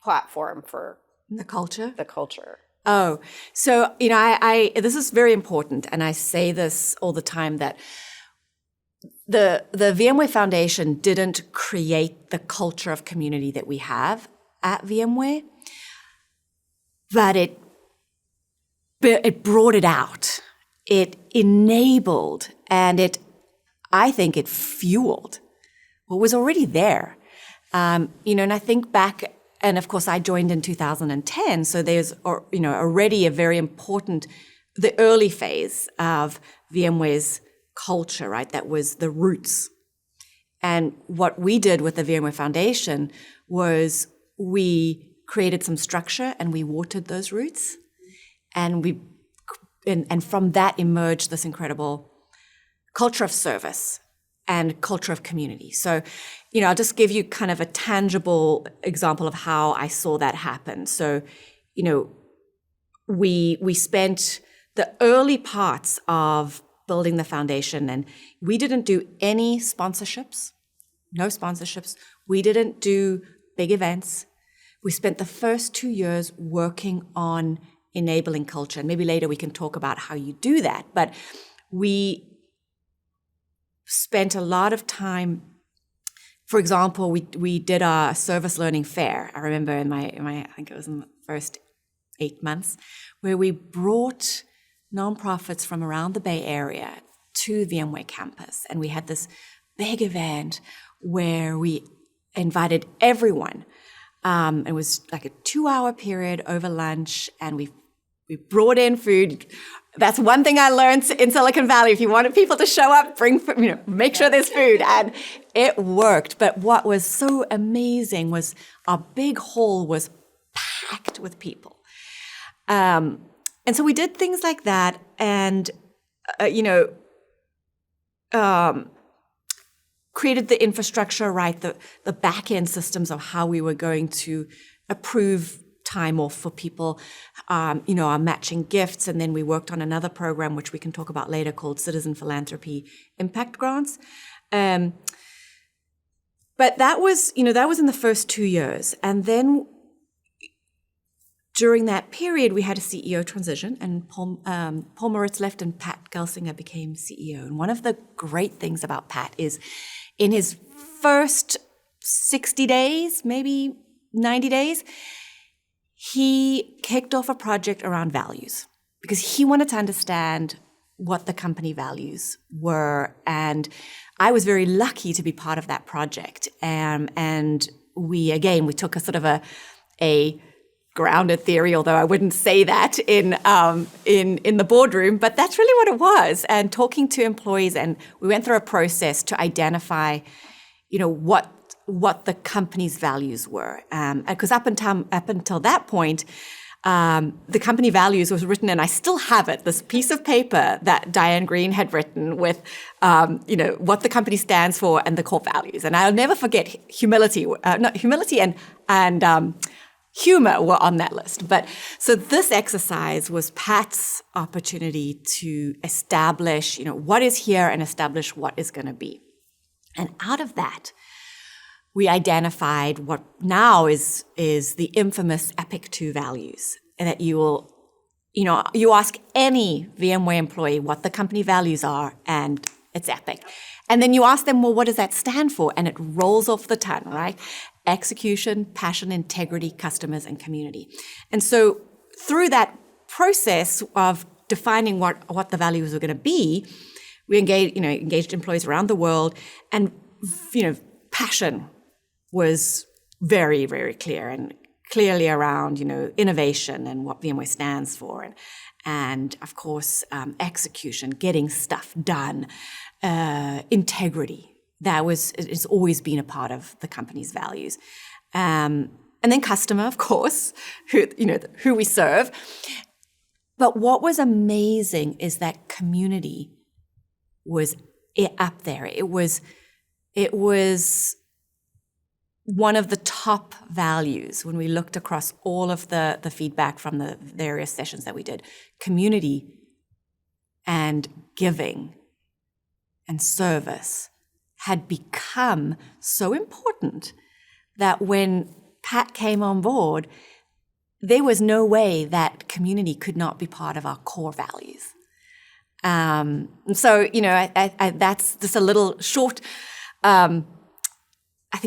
platform for the culture? The culture. Oh, so, you know, I this is very important, and I say this all the time, that the VMware Foundation didn't create the culture of community that we have at VMware, but it brought it out. It enabled, and I think it fueled what was already there. You know, and I think back, and of course I joined in 2010, so there's, you know, already a very important, the early phase of VMware's culture, right? That was the roots. And what we did with the VMware Foundation was we created some structure and we watered those roots. And and from that emerged this incredible culture of service and culture of community. So, you know, I'll just give you kind of a tangible example of how I saw that happen. So, you know, we spent the early parts of building the foundation, and we didn't do any sponsorships, no sponsorships. We didn't do big events. We spent the first 2 years working on enabling culture. And maybe later we can talk about how you do that. But we spent a lot of time. For example, we did our service learning fair. I remember in my I think it was in the first 8 months, where we brought nonprofits from around the Bay Area to VMware campus. And we had this big event where we invited everyone. It was like a 2-hour period over lunch, and we brought in food. That's one thing I learned in Silicon Valley. If you wanted people to show up, bring food, you know, make sure there's food, and it worked. But what was so amazing was our big hall was packed with people. And so we did things like that, and created the infrastructure, right, the back-end systems of how we were going to approve time off for people, our matching gifts. And then we worked on another program, which we can talk about later, called Citizen Philanthropy Impact Grants. But that was in the first 2 years. And then during that period, we had a CEO transition, and Paul Moritz left and Pat Gelsinger became CEO. And one of the great things about Pat is in his first 60 days, maybe 90 days, he kicked off a project around values because he wanted to understand what the company values were. And I was very lucky to be part of that project. And we took a sort of a grounded theory, although I wouldn't say that in the boardroom, but that's really what it was. And talking to employees, and we went through a process to identify, what the company's values were. Because up until that point, the company values was written, and I still have it, this piece of paper that Diane Green had written with, what the company stands for and the core values. And I'll never forget humility and humor were on that list. But so this exercise was Pat's opportunity to establish, what is here and establish what is going to be. And out of that, we identified what now is the infamous EPIC 2 values, and that you ask any VMware employee what the company values are, and it's EPIC. And then you ask them, well, what does that stand for? And it rolls off the tongue, right? Execution, passion, integrity, customers, and community. And so through that process of defining what the values were going to be, we engaged employees around the world, and passion was very, very clear, and clearly around innovation and what VMware stands for, and of course execution, getting stuff done, integrity. It's always been a part of the company's values. And then customer, of course, who we serve. But what was amazing is that community was up there. It was one of the top values when we looked across all of the feedback from the various sessions that we did. Community and giving and service had become so important that when Pat came on board, there was no way that community could not be part of our core values. So, that's just a little short,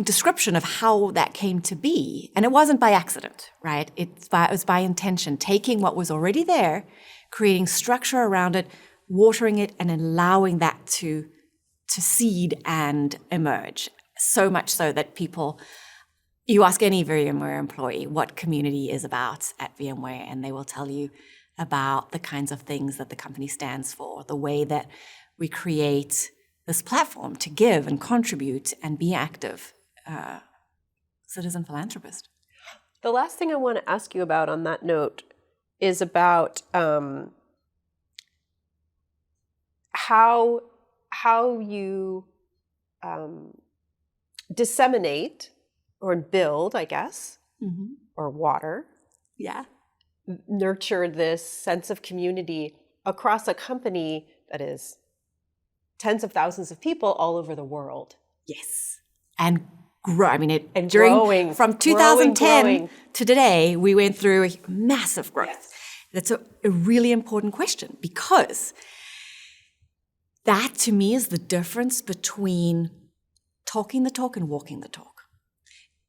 description of how that came to be. And it wasn't by accident, right? It was by intention, taking what was already there, creating structure around it, watering it, and allowing that to seed and emerge. So much so that you ask any VMware employee what community is about at VMware, and they will tell you about the kinds of things that the company stands for, the way that we create this platform to give and contribute and be active citizen philanthropist. The last thing I want to ask you about on that note is about how you disseminate or build, I guess, or water, nurture this sense of community across a company that is tens of thousands of people all over the world. Yes, and grow. Growing from 2010 to today, we went through a massive growth. Yes. That's a really important question, because that to me is the difference between talking the talk and walking the talk.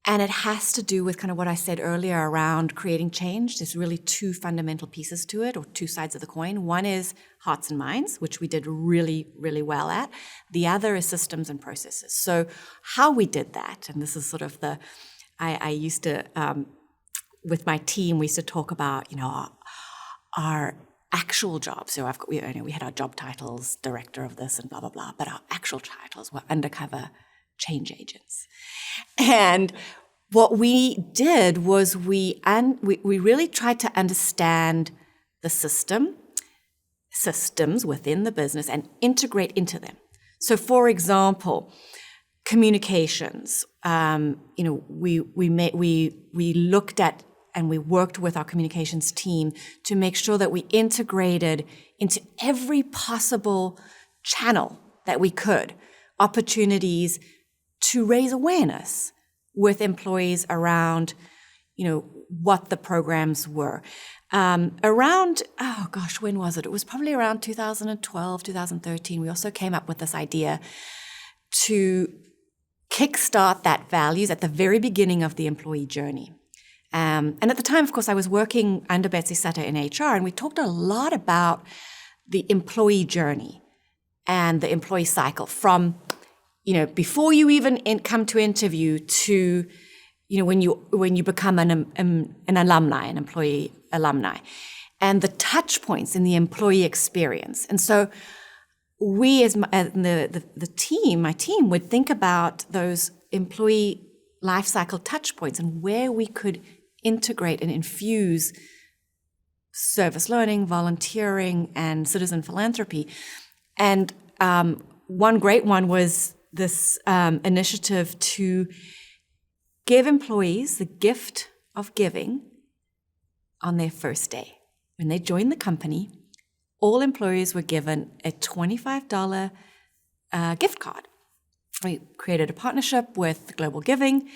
And it has to do with kind of what I said earlier around creating change. There's really two fundamental pieces to it, or two sides of the coin. One is hearts and minds, which we did really, really well at. The other is systems and processes. So how we did that, and this is sort of I used to, with my team, we used to talk about, our actual jobs. So we had our job titles, director of this and blah, blah, blah, but our actual titles were undercover change agents. And what we did was we really tried to understand the systems within the business and integrate into them. So for example, communications. We looked at and we worked with our communications team to make sure that we integrated into every possible channel that we could opportunities to raise awareness with employees around, what the programs were. When was it? It was probably around 2012, 2013. We also came up with this idea to kickstart that values at the very beginning of the employee journey. And at the time, of course, I was working under Betsy Sutter in HR, and we talked a lot about the employee journey and the employee cycle from, before you even come to interview to, when you become an alumni, an employee alumni, and the touch points in the employee experience. And so we, as the team, my team, would think about those employee life cycle touch points and where we could integrate and infuse service learning, volunteering, and citizen philanthropy. And one great one was this initiative to give employees the gift of giving on their first day. When they joined the company, all employees were given a $25 gift card. We created a partnership with Global Giving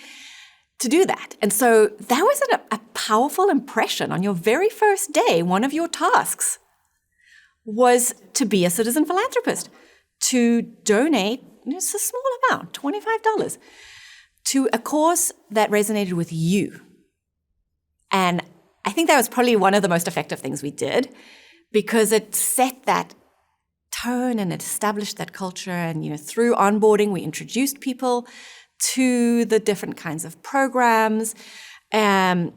to do that. And so that was a powerful impression. On your very first day, one of your tasks was to be a citizen philanthropist, to donate, it's a small amount, $25, to a cause that resonated with you. And I think that was probably one of the most effective things we did, because it set that tone and it established that culture. And, through onboarding, we introduced people to the different kinds of programs. And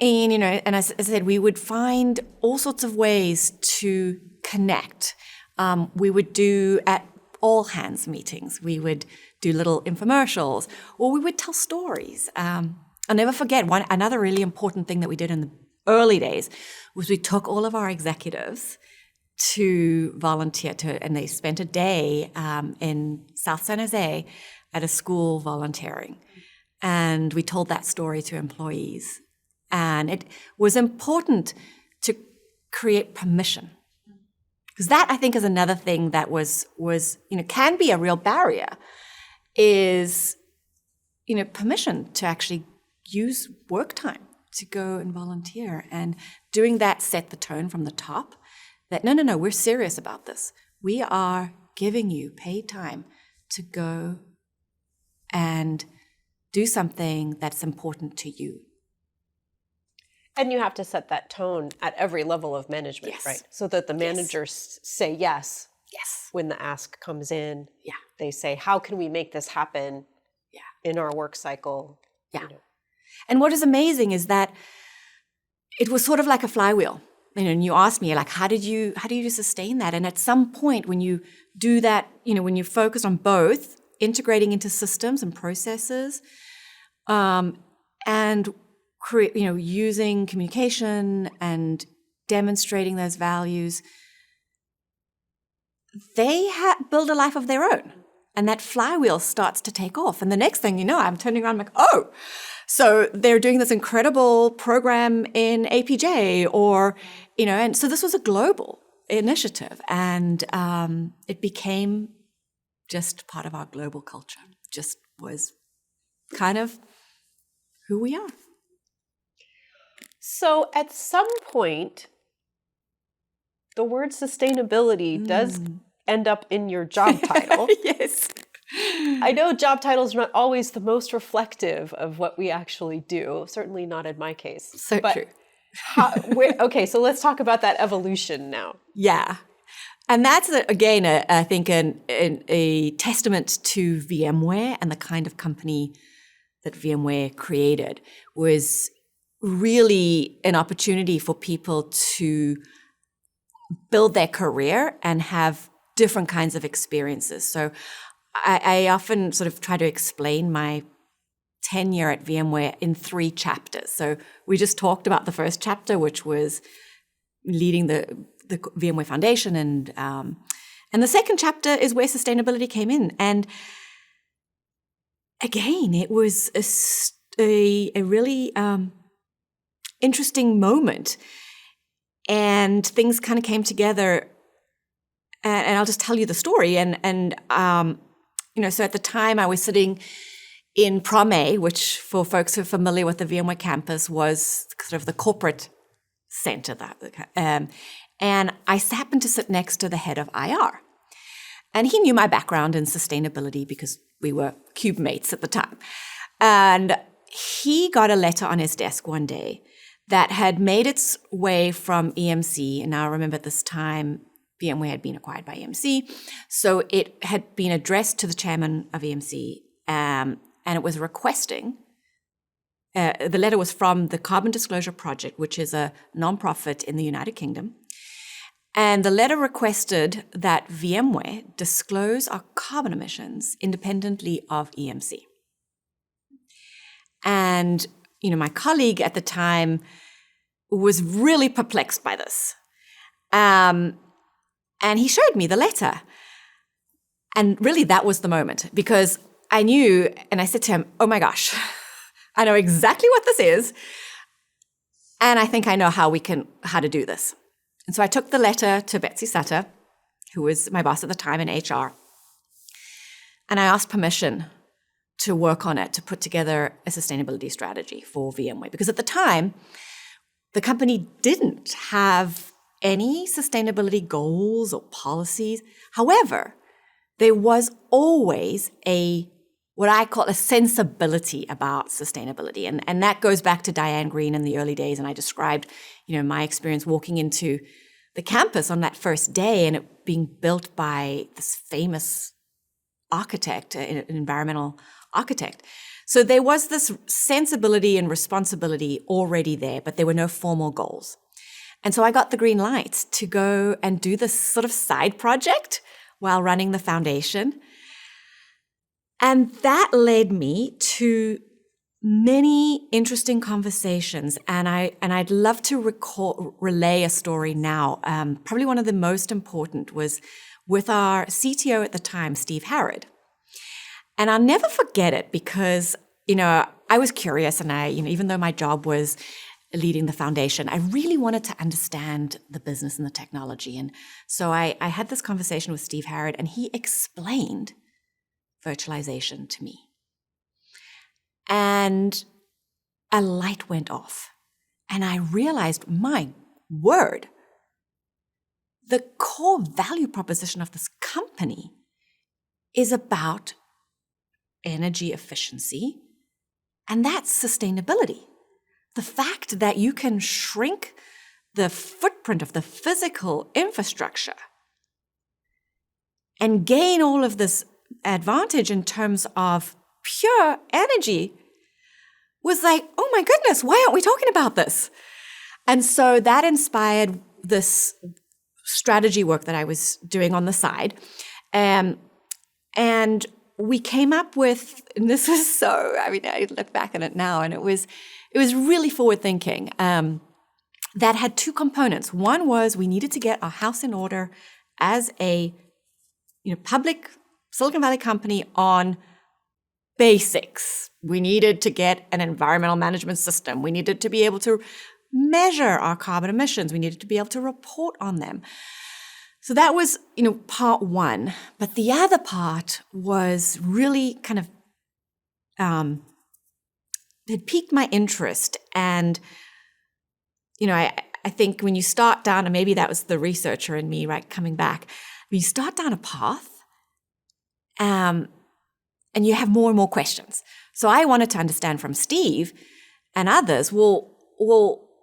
as I said, we would find all sorts of ways to connect. We would do at all hands meetings, we would do little infomercials, or we would tell stories. I'll never forget another really important thing that we did in the early days was we took all of our executives to volunteer and they spent a day in South San Jose at a school volunteering. And we told that story to employees. And it was important to create permission. Because that, I think, is another thing that was can be a real barrier, is, permission to actually use work time to go and volunteer. And doing that set the tone from the top that, no, we're serious about this. We are giving you paid time to go and do something that's important to you. And you have to set that tone at every level of management, Yes. right? So that the managers say yes. Yes. When the ask comes in. Yeah. They say, how can we make this happen in our work cycle? Yeah. And what is amazing is that it was sort of like a flywheel. And you asked me, like, how do you sustain that? And at some point when you do that, when you focus on both integrating into systems and processes, and using communication and demonstrating those values, they build a life of their own. And that flywheel starts to take off. And the next thing you know, I'm turning around like, oh, so they're doing this incredible program in APJ and so this was a global initiative. And it became just part of our global culture, just was kind of who we are. So at some point, the word sustainability does end up in your job title. Yes. I know job titles are not always the most reflective of what we actually do, certainly not in my case. So true. Okay, so let's talk about that evolution now. Yeah. And that's, again, I think a testament to VMware and the kind of company that VMware created, was really an opportunity for people to build their career and have different kinds of experiences. So I often sort of try to explain my tenure at VMware in 3 chapters. So we just talked about the first chapter, which was leading the VMware Foundation, and the second chapter is where sustainability came in. And again, it was a really interesting moment. And things kind of came together. And I'll just tell you the story. And so at the time I was sitting in Prom A, which for folks who are familiar with the VMware campus was sort of the corporate center. And I happened to sit next to the head of IR. And he knew my background in sustainability because we were cube mates at the time. And he got a letter on his desk one day that had made its way from EMC. And now remember at this time, VMware had been acquired by EMC. So it had been addressed to the chairman of EMC. And it was requesting, the letter was from the Carbon Disclosure Project, which is a nonprofit in the United Kingdom. And the letter requested that VMware disclose our carbon emissions independently of EMC. And, my colleague at the time was really perplexed by this. And he showed me the letter. And really that was the moment, because I knew, and I said to him, oh my gosh, I know exactly what this is. And I think I know how to do this. And so I took the letter to Betsy Sutter, who was my boss at the time in HR. And I asked permission to work on it, to put together a sustainability strategy for VMware. Because at the time, the company didn't have any sustainability goals or policies. However, there was always what I call a sensibility about sustainability. And that goes back to Diane Green in the early days. And I described, my experience walking into the campus on that first day and it being built by this famous architect, an environmental architect. So there was this sensibility and responsibility already there, but there were no formal goals. And so I got the green light to go and do this sort of side project while running the foundation. And that led me to many interesting conversations. And I'd love to relay a story now. Probably one of the most important was with our CTO at the time, Steve Harrod. And I'll never forget it because, I was curious and even though my job was leading the foundation, I really wanted to understand the business and the technology. And so I had this conversation with Steve Harrod and he explained virtualization to me. And a light went off. And I realized, my word, the core value proposition of this company is about energy efficiency, and that's sustainability. The fact that you can shrink the footprint of the physical infrastructure and gain all of this advantage in terms of pure energy was like, oh my goodness, why aren't we talking about this? And so that inspired this strategy work that I was doing on the side. And we came up with, and this was I look back on it now, and it was really forward thinking. That had two components. One was we needed to get our house in order as a public Silicon Valley company on basics. We needed to get an environmental management system. We needed to be able to measure our carbon emissions. We needed to be able to report on them. So that was, part one. But the other part was really kind of, it piqued my interest. And, I think when you start down, and maybe that was the researcher in me, right, coming back, when you start down a path, and you have more and more questions. So I wanted to understand from Steve and others, well,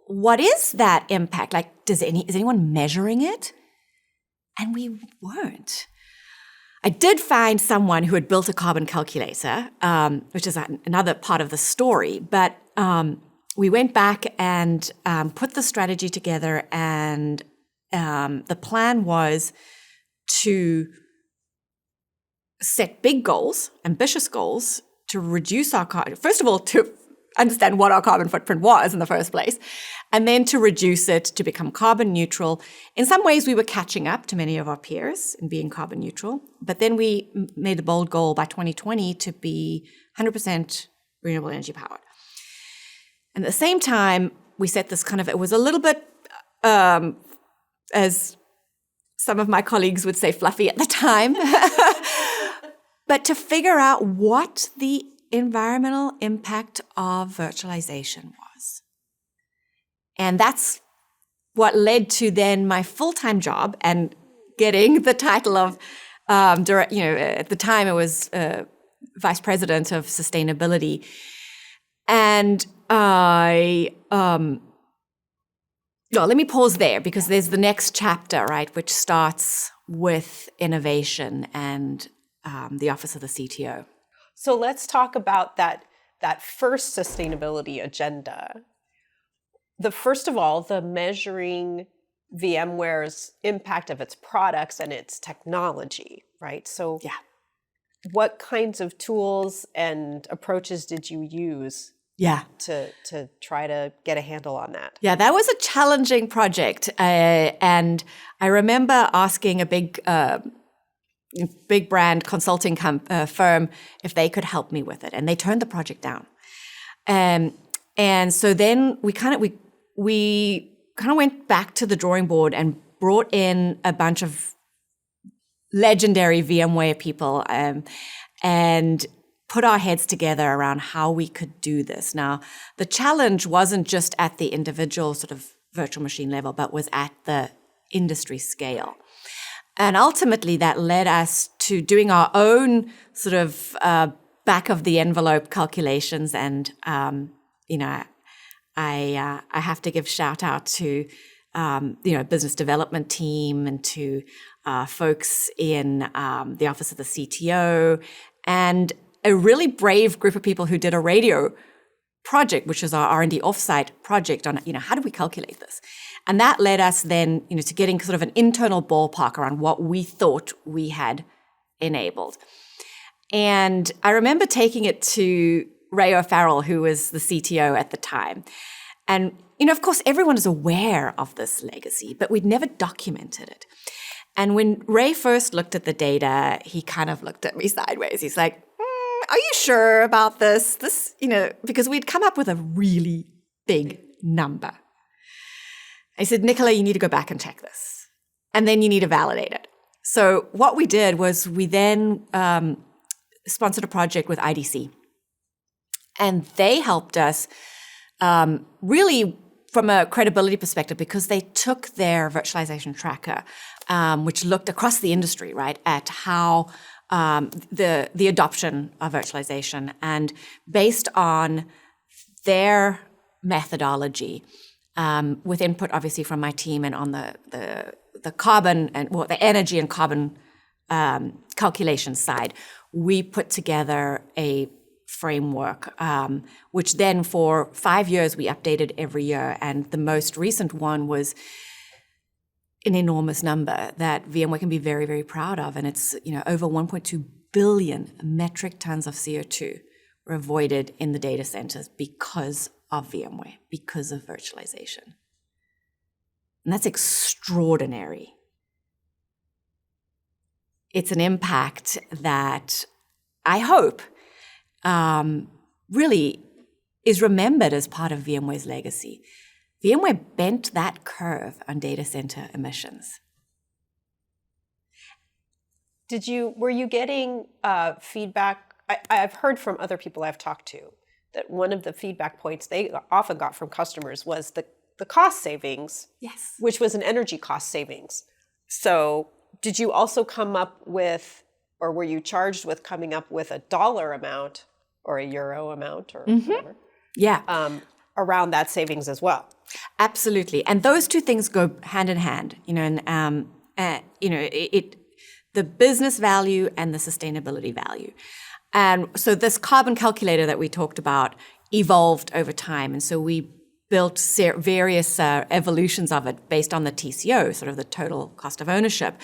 what is that impact? Like, is anyone measuring it? And we weren't. I did find someone who had built a carbon calculator, which is another part of the story. But we went back and put the strategy together, and the plan was to set big goals, ambitious goals, to reduce our carbon. First of all, to understand what our carbon footprint was in the first place, and then to reduce it to become carbon neutral. In some ways, we were catching up to many of our peers in being carbon neutral, but then we made a bold goal by 2020 to be 100% renewable energy powered. And at the same time, we set this kind of, it was a little bit, as some of my colleagues would say, fluffy at the time, but to figure out what the environmental impact of virtualization was. And that's what led to then my full-time job and getting the title of, at the time it was Vice President of Sustainability. And let me pause there because there's the next chapter, right, which starts with innovation and the Office of the CTO. So let's talk about that first sustainability agenda. First of all, the measuring VMware's impact of its products and its technology, right? So yeah. What kinds of tools and approaches did you use to try to get a handle on that? Yeah, that was a challenging project. And I remember asking a big brand consulting firm if they could help me with it. And they turned the project down. And so then we kind of went back to the drawing board and brought in a bunch of legendary VMware people and put our heads together around how we could do this. Now, the challenge wasn't just at the individual sort of virtual machine level, but was at the industry scale. And ultimately, that led us to doing our own sort of back of the envelope calculations. And, I have to give shout out to, business development team and to folks in the Office of the CTO and a really brave group of people who did a radio project, which is our R&D offsite project on, how do we calculate this? And that led us then, to getting sort of an internal ballpark around what we thought we had enabled. And I remember taking it to Ray O'Farrell, who was the CTO at the time. And, of course, everyone is aware of this legacy, but we'd never documented it. And when Ray first looked at the data, he kind of looked at me sideways. He's like, are you sure about this? Because we'd come up with a really big number. I said, Nicola, you need to go back and check this. And then you need to validate it. So what we did was we then sponsored a project with IDC. And they helped us really from a credibility perspective because they took their virtualization tracker, which looked across the industry, right, at how the adoption of virtualization. And based on their methodology, with input obviously from my team and on the carbon and the energy and carbon calculation side, we put together a framework, which then for 5 years we updated every year. And the most recent one was an enormous number that VMware can be very, very proud of. And it's, over 1.2 billion metric tons of CO2 were avoided in the data centers because of VMware, because of virtualization. And that's extraordinary. It's an impact that I hope really is remembered as part of VMware's legacy. VMware bent that curve on data center emissions. Were you getting feedback? I've heard from other people I've talked to that one of the feedback points they often got from customers was the cost savings, yes, which was an energy cost savings. So did you also come up with, or were you charged with coming up with a dollar amount or a euro amount or whatever? Yeah. Around that savings as well? Absolutely. And those two things go hand in hand, the business value and the sustainability value. And so this carbon calculator that we talked about evolved over time. And so we built various evolutions of it based on the TCO, sort of the total cost of ownership.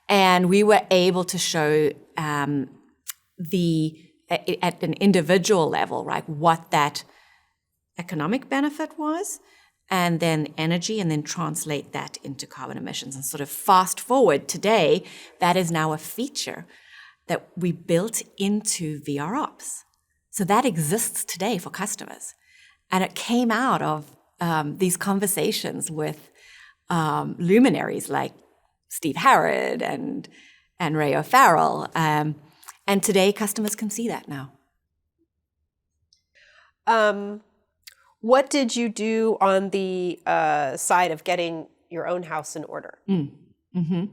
And we were able to show at an individual level, right, what that economic benefit was, and then energy, and then translate that into carbon emissions. And sort of fast forward today, that is now a feature that we built into VR Ops. So that exists today for customers. And it came out of these conversations with luminaries like Steve Harrod and Ray O'Farrell. And today customers can see that now. What did you do on the side of getting your own house in order? Mm-hmm.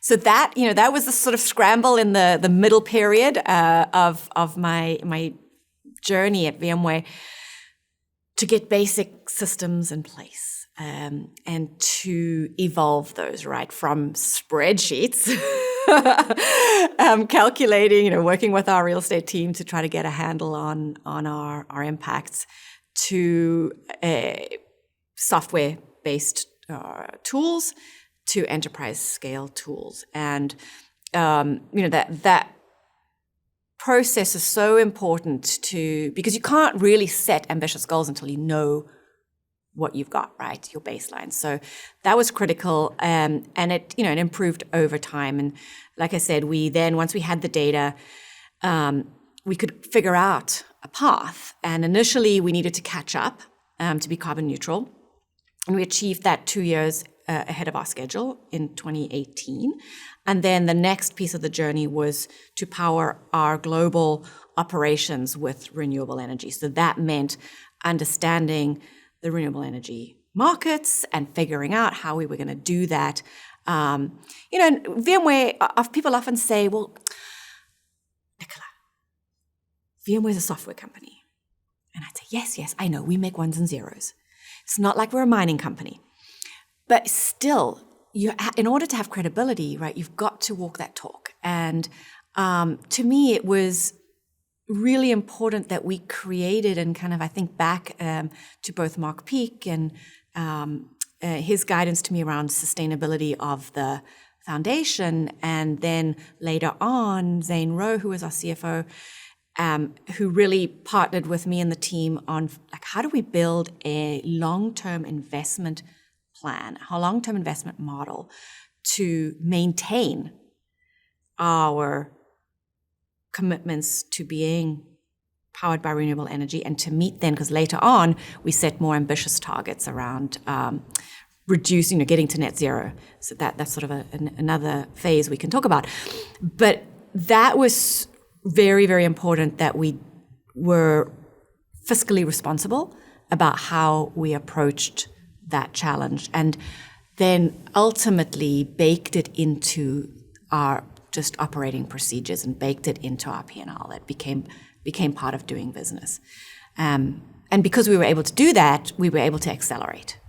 So that, that was the sort of scramble in the middle period of my journey at VMware to get basic systems in place and to evolve those, right, from spreadsheets, calculating, working with our real estate team to try to get a handle on our impacts, to software-based tools, to enterprise scale tools. And, that process is so important because you can't really set ambitious goals until you know what you've got, right? Your baseline. So that was critical. And it, it improved over time. And like I said, once we had the data, we could figure out a path. And initially we needed to catch up to be carbon neutral. And we achieved that 2 years ahead of our schedule in 2018. And then the next piece of the journey was to power our global operations with renewable energy. So that meant understanding the renewable energy markets and figuring out how we were going to do that. VMware, people often say, well, Nicola, VMware is a software company. And I'd say, yes, I know, we make ones and zeros. It's not like we're a mining company. But still, in order to have credibility, right, you've got to walk that talk. And to me, it was really important that we created, and kind of, I think back to both Mark Peak and his guidance to me around sustainability of the foundation, and then later on, Zane Rowe, who was our CFO, who really partnered with me and the team on how do we build a long-term investment plan, a long-term investment model to maintain our commitments to being powered by renewable energy, and to meet then, because later on we set more ambitious targets around reducing, getting to net zero. So that's sort of another phase we can talk about. But that was very, very important that we were fiscally responsible about how we approached that challenge, and then ultimately baked it into our just operating procedures and baked it into our P&L. That became part of doing business. And because we were able to do that, we were able to accelerate.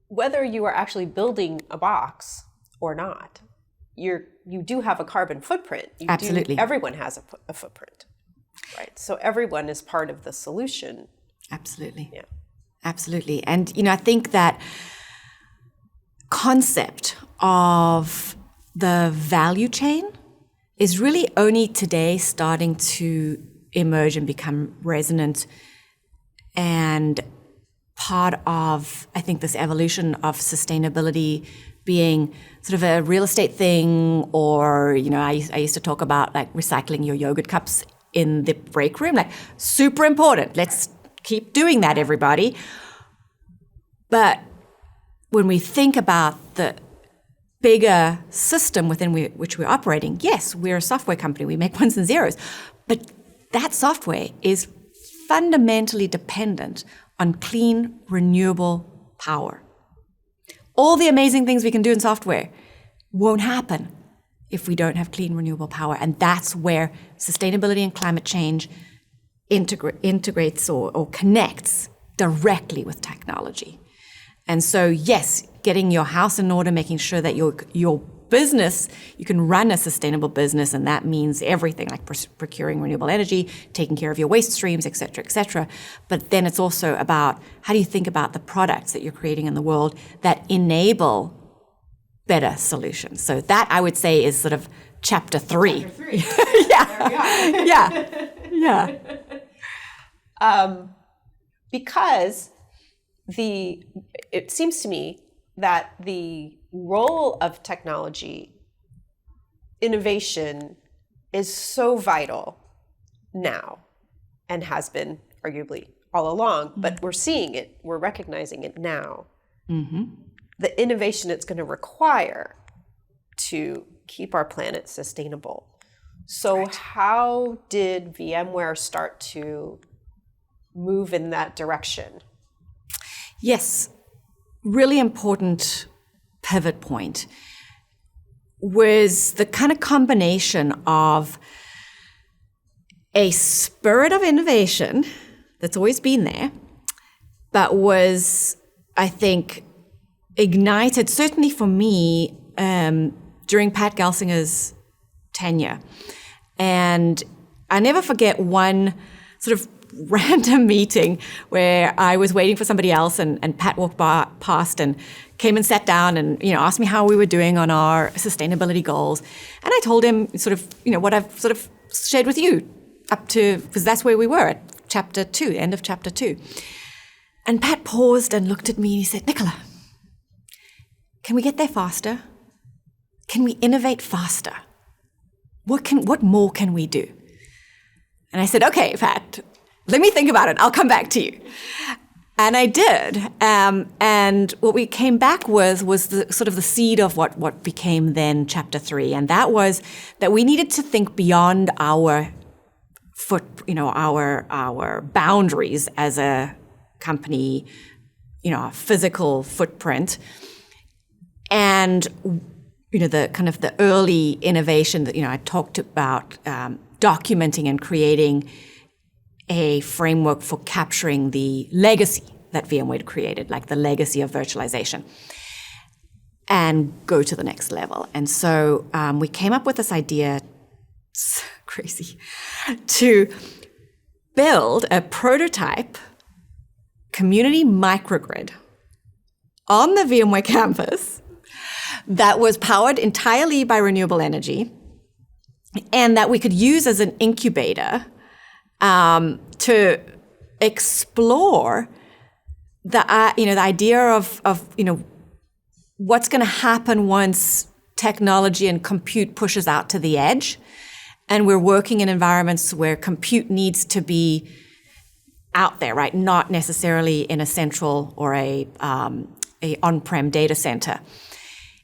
Whether you are actually building a box or not, you do have a carbon footprint. Absolutely. Everyone has a footprint, right? So everyone is part of the solution. Absolutely. Yeah. Absolutely. And, I think that concept of the value chain is really only today starting to emerge and become resonant, and part of, I think, this evolution of sustainability being sort of a real estate thing, or, I used to talk about recycling your yogurt cups in the break room, super important. Let's keep doing that, everybody. But when we think about the bigger system within which we're operating, yes, we're a software company. We make ones and zeros. But that software is fundamentally dependent on clean, renewable power. All the amazing things we can do in software won't happen if we don't have clean, renewable power. And that's where sustainability and climate change integrates or connects directly with technology. And so, yes, getting your house in order, making sure that your business, you can run a sustainable business, and that means everything like procuring renewable energy, taking care of your waste streams, et cetera, et cetera. But then it's also about how do you think about the products that you're creating in the world that enable better solutions. So that, I would say, is sort of chapter 3. Chapter 3. Yeah. Yeah. Because it seems to me that the role of technology innovation is so vital now and has been arguably all along, but we're seeing it, we're recognizing it now. The innovation it's going to require to keep our planet sustainable. So how did VMware start to move in that direction? Yes, really important pivot point was the kind of combination of a spirit of innovation that's always been there, but was, I think, ignited, certainly for me, during Pat Gelsinger's tenure. And I never forget one sort of random meeting where I was waiting for somebody else and Pat walked past and came and sat down and, asked me how we were doing on our sustainability goals. And I told him sort of, what I've sort of shared with you up to, because that's where we were at chapter 2, end of chapter 2. And Pat paused and looked at me and he said, Nicola, can we get there faster? Can we innovate faster? What more can we do? And I said, okay, Pat, let me think about it. I'll come back to you. And I did. And what we came back with was the sort of the seed of what became then chapter 3. And that was that we needed to think beyond our our boundaries as a company, our physical footprint. And, the kind of the early innovation that, I talked about documenting and creating a framework for capturing the legacy that VMware created, like the legacy of virtualization, and go to the next level. And so we came up with this idea, it's crazy, to build a prototype community microgrid on the VMware campus that was powered entirely by renewable energy and that we could use as an incubator to explore the idea of what's going to happen once technology and compute pushes out to the edge, and we're working in environments where compute needs to be out there, right? Not necessarily in a central or a on-prem data center,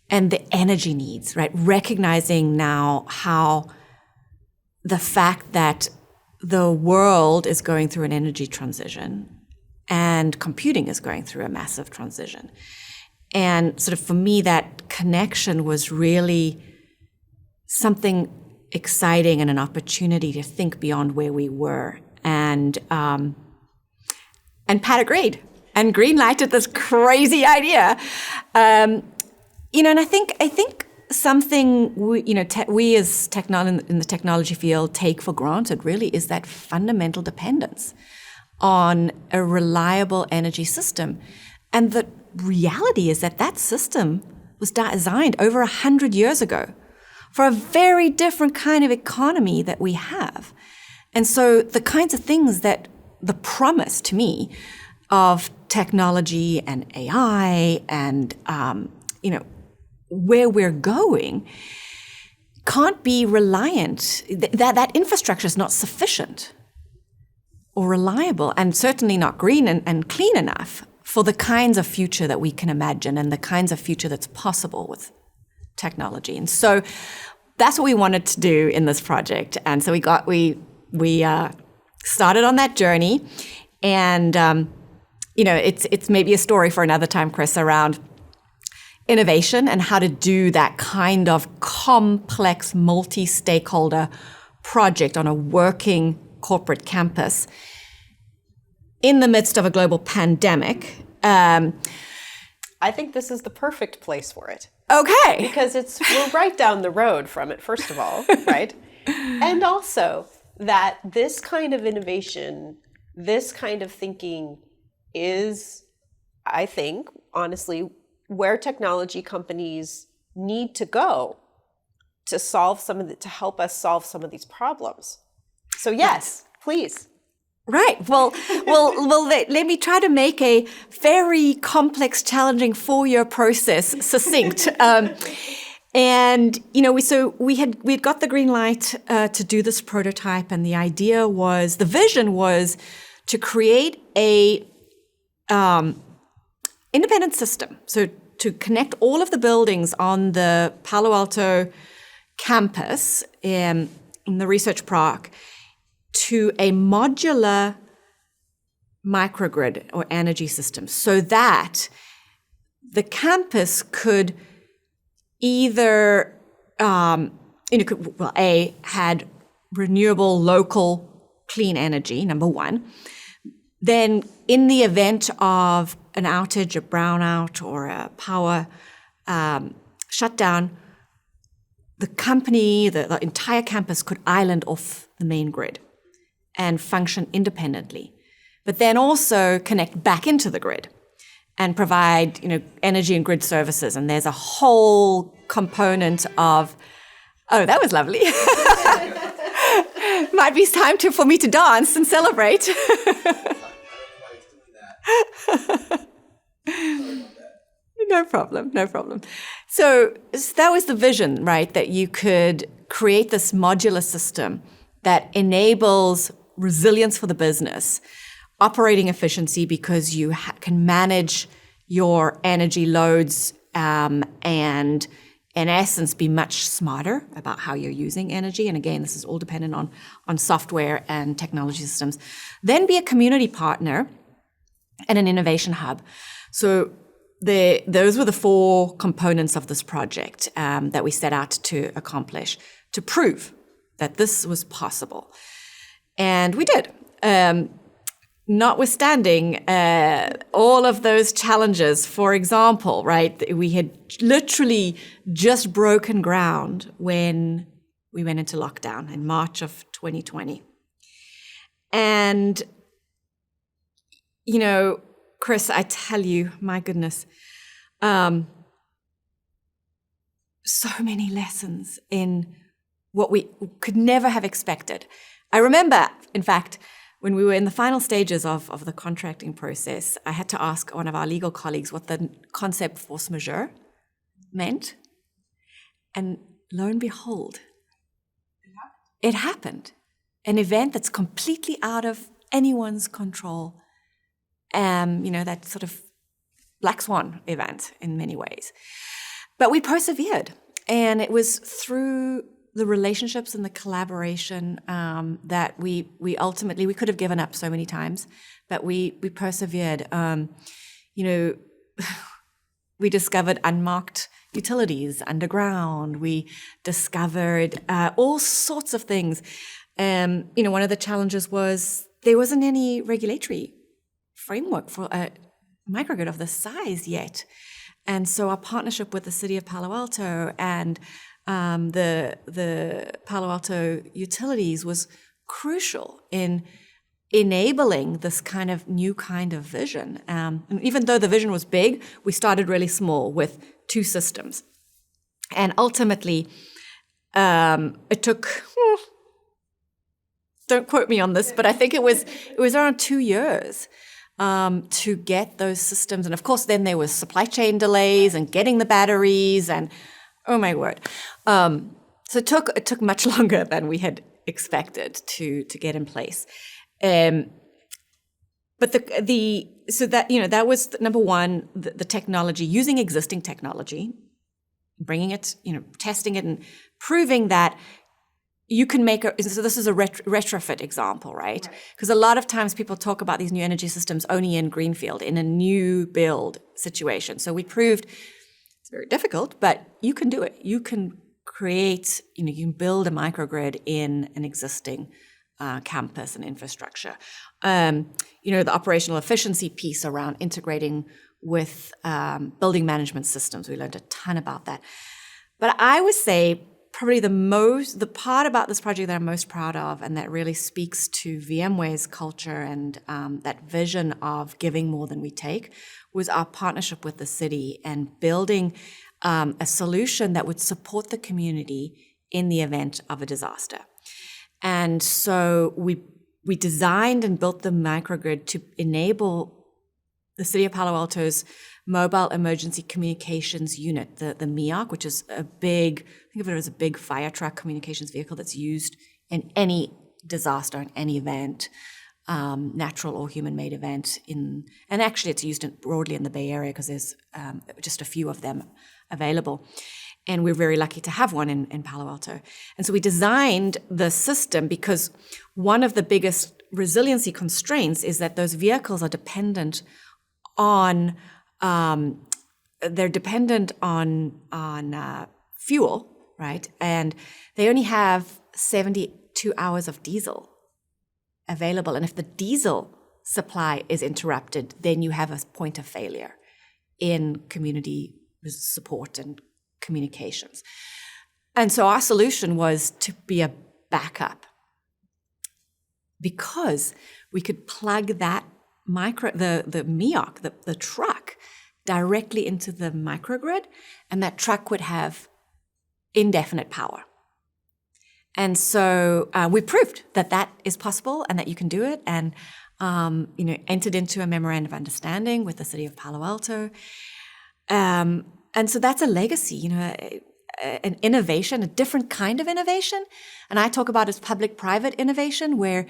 and the energy needs, right? Recognizing now how the fact that the world is going through an energy transition and computing is going through a massive transition. And sort of for me, that connection was really something exciting and an opportunity to think beyond where we were. And Pat agreed and green-lighted this crazy idea. And I think something we as in the technology field take for granted really is that fundamental dependence on a reliable energy system. And the reality is that system was designed over 100 years ago for a very different kind of economy that we have. And so the kinds of things that the promise to me of technology and AI and, where we're going can't be reliant. That infrastructure is not sufficient or reliable, and certainly not green and clean enough for the kinds of future that we can imagine and the kinds of future that's possible with technology. And so that's what we wanted to do in this project. And so we started on that journey. And it's maybe a story for another time, Chris, around innovation and how to do that kind of complex multi-stakeholder project on a working corporate campus in the midst of a global pandemic. I think this is the perfect place for it. Okay. Because we're right down the road from it, first of all, right? And also that this kind of innovation, this kind of thinking is, I think, honestly, where technology companies need to go to solve to help us solve some of these problems. So yes, please. Right. Well. Let me try to make a very complex, challenging 4-year process succinct. And we'd got the green light to do this prototype, and the vision was to create a independent system. So to connect all of the buildings on the Palo Alto campus in the research park to a modular microgrid or energy system, so that the campus could either, had renewable, local, clean energy, number one. Then in the event of an outage, a brownout, or a power shutdown, the company, the entire campus could island off the main grid and function independently, but then also connect back into the grid and provide, energy and grid services. And there's a whole component of, oh, that was lovely. Might be time for me to dance and celebrate. No problem. So that was the vision, right? That you could create this modular system that enables resilience for the business, operating efficiency because you can manage your energy loads and in essence be much smarter about how you're using energy. And again, this is all dependent on software and technology systems. Then be a community partner and an innovation hub. So those were the 4 components of this project that we set out to accomplish, to prove that this was possible. And we did. Notwithstanding all of those challenges, for example, right, we had literally just broken ground when we went into lockdown in March of 2020. And, Chris, I tell you, my goodness, so many lessons in what we could never have expected. I remember, in fact, when we were in the final stages of the contracting process, I had to ask one of our legal colleagues what the concept force majeure meant. And lo and behold, it happened. An event that's completely out of anyone's control. That sort of black swan event in many ways. But we persevered. And it was through the relationships and the collaboration that we ultimately, we could have given up so many times, but we persevered. We discovered unmarked utilities underground. We discovered all sorts of things. One of the challenges was there wasn't any regulatory framework for a microgrid of this size yet. And so our partnership with the city of Palo Alto and the Palo Alto utilities was crucial in enabling this new kind of vision. And even though the vision was big, we started really small with 2 systems. And ultimately, it took, don't quote me on this, but I think it was around 2 years to get those systems. And of course, then there was supply chain delays and getting the batteries and, oh my word. So it took much longer than we had expected to get in place. But that was number one, the technology, using existing technology, bringing it, testing it and proving that you can make so this is a retrofit example, right? Because a lot of times people talk about these new energy systems only in greenfield, in a new build situation. So we proved it's very difficult, but you can do it. You can create, you can build a microgrid in an existing campus and infrastructure. The operational efficiency piece around integrating with building management systems. We learned a ton about that. But I would say probably the part about this project that I'm most proud of and that really speaks to VMware's culture and that vision of giving more than we take was our partnership with the city and building a solution that would support the community in the event of a disaster. And so we we designed and built the microgrid to enable the City of Palo Alto's Mobile Emergency Communications Unit, the MEOC, which is a big, think of it as a big fire truck communications vehicle that's used in any disaster, in any event, natural or human-made event. And actually it's used broadly in the Bay Area because there's just a few of them available. And we're very lucky to have one in Palo Alto. And so we designed the system because one of the biggest resiliency constraints is that those vehicles are dependent on fuel, right? And they only have 72 hours of diesel available. And if the diesel supply is interrupted, then you have a point of failure in community support and communications. And so our solution was to be a backup because we could plug that the MEOC, the truck, directly into the microgrid, and that truck would have indefinite power. And so we proved that that is possible and that you can do it, and entered into a memorandum of understanding with the City of Palo Alto. And so that's a legacy, an innovation, a different kind of innovation. And I talk about it as public-private innovation, where,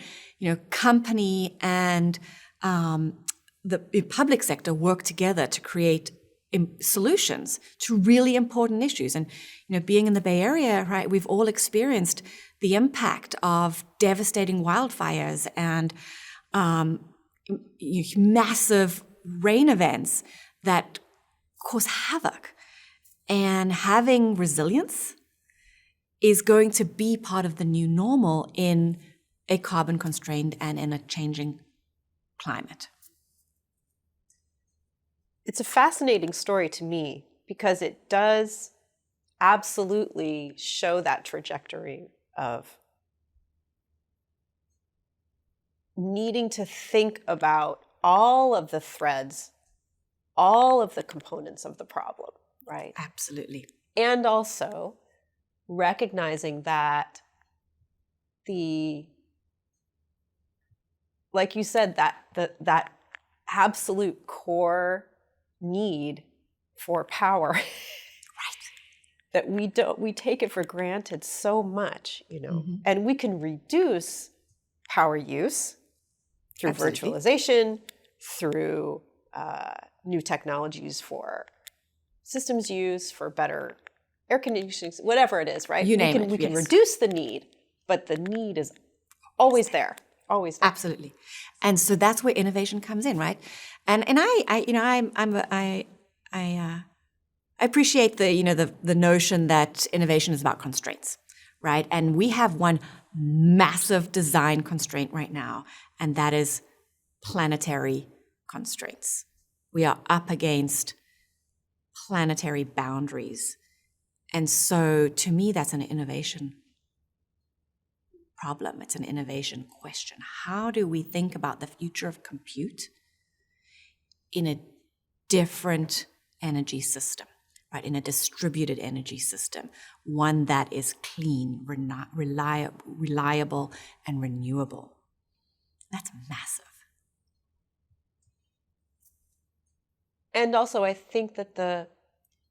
company and the public sector work together to create solutions to really important issues. And, being in the Bay Area, right, we've all experienced the impact of devastating wildfires and massive rain events that cause havoc. And having resilience is going to be part of the new normal in a carbon-constrained and in a changing climate. It's a fascinating story to me because it does absolutely show that trajectory of needing to think about all of the threads, all of the components of the problem, right? Absolutely. And also recognizing that like you said, that absolute core need for power, right? That we take it for granted so much, Mm-hmm. and we can reduce power use through Absolutely. virtualization, through new technologies for systems use, for better air conditioning, whatever it is, right? You name it, We can yes. reduce the need, but the need is always there, always there. Absolutely. And so that's where innovation comes in, right? And I appreciate the notion that innovation is about constraints, right? And we have one massive design constraint right now, and that is planetary constraints. We are up against planetary boundaries. And so to me, that's an innovation problem. It's an innovation question. How do we think about the future of compute in a different energy system, right? In a distributed energy system, one that is clean, reliable, and renewable. That's massive. And also, I think that the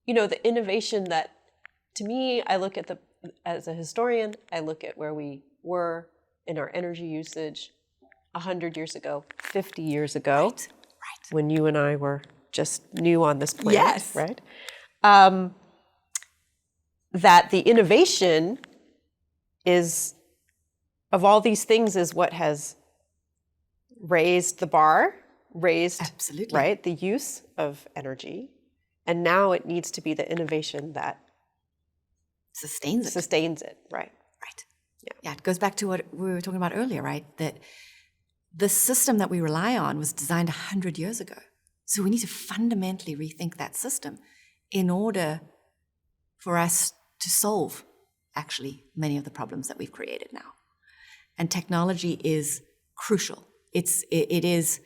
innovation that, to me, I look at as a historian, I look at where we were in our energy usage 100 years ago, 50 years ago, Right. when you and I were just new on this planet, Yes. right? That the innovation is, of all these things, is what has raised the bar, Absolutely. right, the use of energy, and now it needs to be the innovation that Sustains it. Right? Right. Yeah, it goes back to what we were talking about earlier, right? That the system that we rely on was designed 100 years ago. So we need to fundamentally rethink that system in order for us to solve, actually, many of the problems that we've created now. And technology is crucial. It is,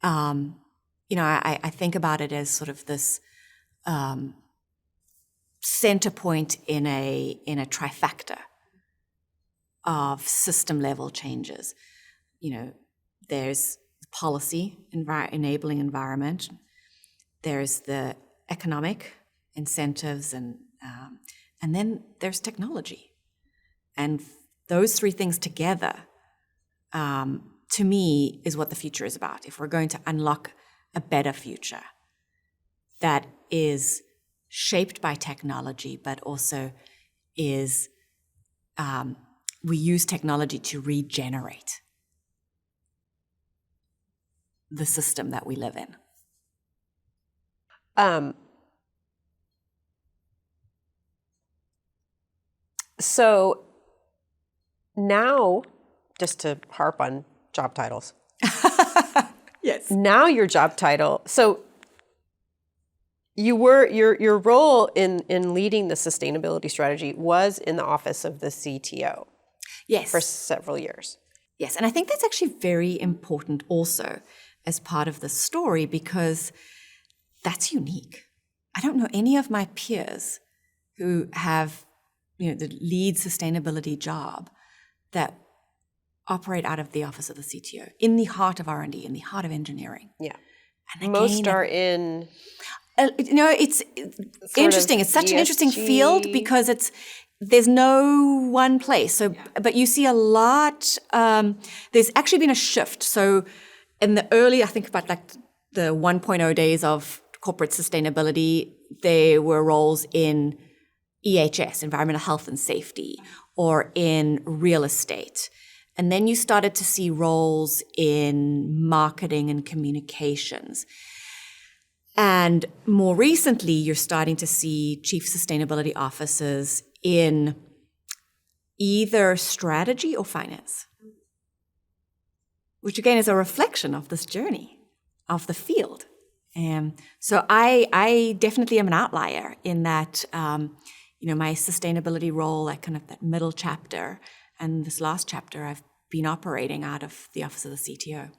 I think about it as sort of this center point in a trifecta of system level changes. there's policy, enabling environment. There's the economic incentives, and then there's technology. And those three things together, to me, is what the future is about. If we're going to unlock a better future that is shaped by technology, but also is we use technology to regenerate the system that we live in. So now, just to harp on job titles. Yes. Now your job title. So your role in leading the sustainability strategy was in the office of the CTO. Yes. For several years. Yes, and I think that's actually very important also as part of the story, because that's unique. I don't know any of my peers who have, the lead sustainability job that operate out of the office of the CTO, in the heart of R&D, in the heart of engineering. Yeah. And again, most are in... it's interesting. It's such an interesting field because there's no one place. So, but you see a lot. There's actually been a shift. So, in the early, I think about like the 1.0 days of corporate sustainability, there were roles in EHS, environmental health and safety, or in real estate. And then you started to see roles in marketing and communications. And more recently, you're starting to see chief sustainability officers in either strategy or finance, which again is a reflection of this journey of the field. So I definitely am an outlier in that, my sustainability role, like kind of that middle chapter, and this last chapter, I've been operating out of the office of the CTO.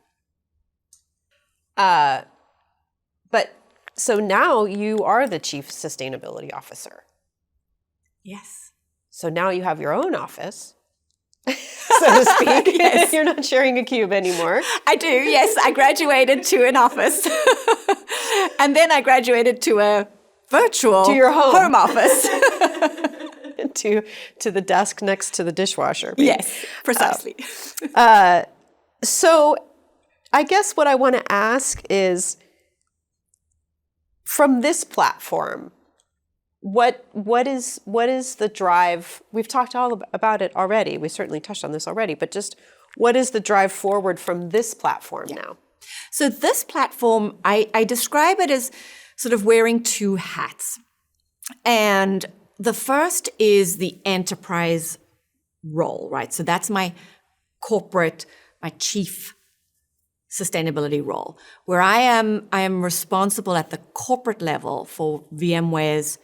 But so now you are the chief sustainability officer. Yes. So now you have your own office, so to speak. Yes. You're not sharing a cube anymore. I do, yes. I graduated to an office. And then I graduated to a virtual to your home office. to the desk next to the dishwasher. Yes, precisely. So I guess what I want to ask is, from this platform, what is the drive? We've talked all about it already. We certainly touched on this already, but just what is the drive forward from this platform now? So this platform, I describe it as sort of wearing two hats. And the first is the enterprise role, right? So that's my chief sustainability role, where I am responsible at the corporate level for VMware's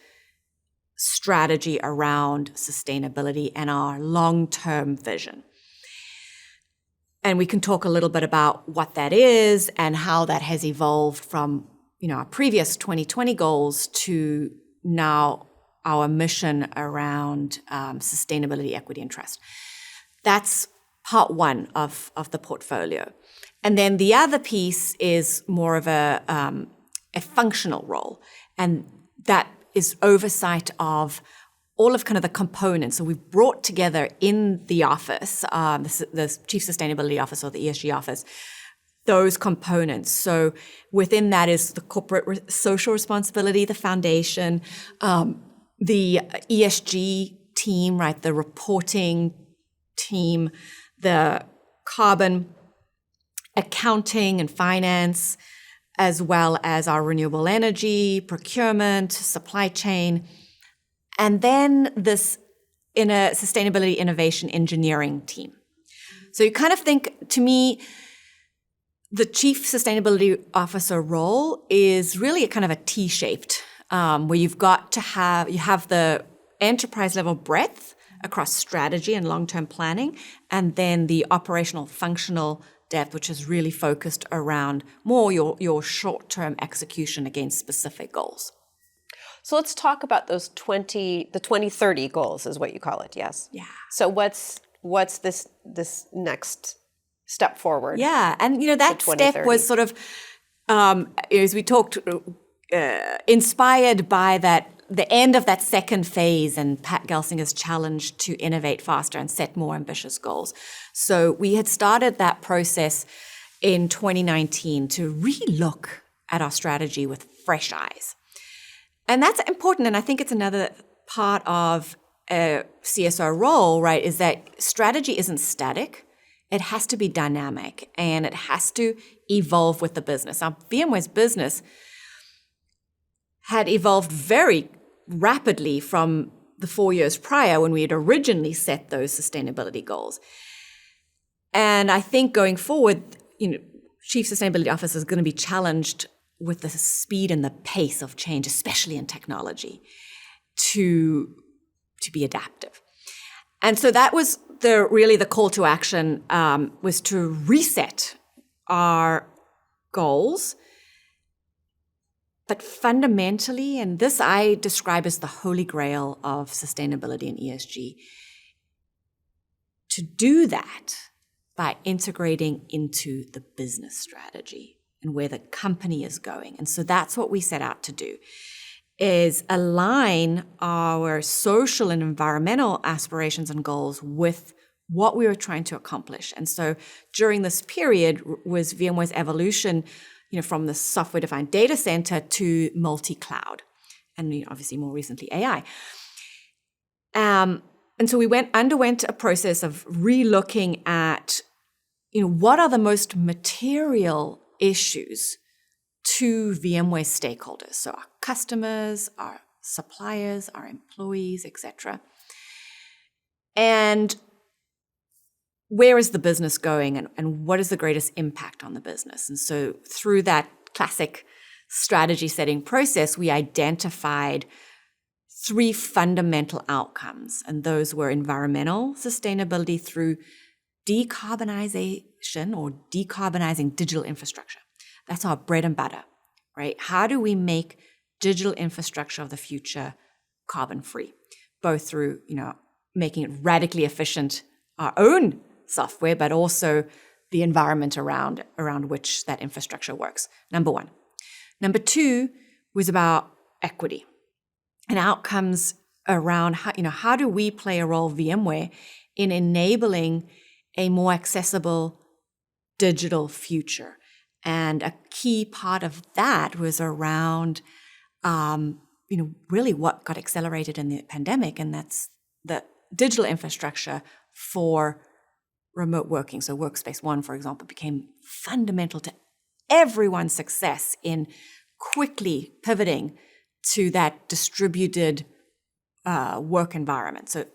strategy around sustainability and our long-term vision. And we can talk a little bit about what that is and how that has evolved from, our previous 2020 goals to now our mission around sustainability, equity, and trust. That's part one of the portfolio. And then the other piece is more of a functional role. And that is oversight of all of kind of the components. So we've brought together in the office, the Chief Sustainability Office or the ESG office, those components. So within that is the corporate social responsibility, the foundation, the ESG team, right, the reporting team, the carbon accounting and finance, as well as our renewable energy, procurement, supply chain, and then this in a sustainability innovation engineering team. So you kind of think, to me, the chief sustainability officer role is really a kind of a T-shaped, where you have the enterprise level breadth across strategy and long-term planning, and then the operational functional depth, which is really focused around more your short-term execution against specific goals. So let's talk about those the 2030 goals is what you call it, yes? Yeah. So what's this next step forward. Yeah, and that step 2030. was sort of, as we talked, inspired by the end of that second phase and Pat Gelsinger's challenge to innovate faster and set more ambitious goals. So we had started that process in 2019 to relook at our strategy with fresh eyes. And that's important, and I think it's another part of a CSO role, right, is that strategy isn't static. It has to be dynamic, and it has to evolve with the business. Now, VMware's business had evolved very rapidly from the 4 years prior when we had originally set those sustainability goals. And I think going forward, Chief Sustainability Officer is going to be challenged with the speed and the pace of change, especially in technology, to be adaptive. And so that was really the call to action, was to reset our goals. But fundamentally, and this I describe as the holy grail of sustainability and ESG, to do that by integrating into the business strategy and where the company is going. And so that's what we set out to do, is align our social and environmental aspirations and goals with what we were trying to accomplish. And so during this period was VMware's evolution, from the software-defined data center to multi-cloud, and obviously more recently AI. And so we underwent a process of re-looking at, what are the most material issues to VMware stakeholders, so our customers, our suppliers, our employees, etc. And where is the business going, and what is the greatest impact on the business? And so through that classic strategy setting process, we identified 3 fundamental outcomes, and those were environmental sustainability through decarbonization or decarbonizing digital infrastructure. That's our bread and butter, right? How do we make digital infrastructure of the future carbon-free, both through, making it radically efficient, our own software, but also the environment around which that infrastructure works. Number 1. Number 2 was about equity and outcomes around how do we play a role, VMware, in enabling a more accessible digital future. And a key part of that was around, really what got accelerated in the pandemic, and that's the digital infrastructure for remote working. So Workspace ONE, for example, became fundamental to everyone's success in quickly pivoting to that distributed work environment. So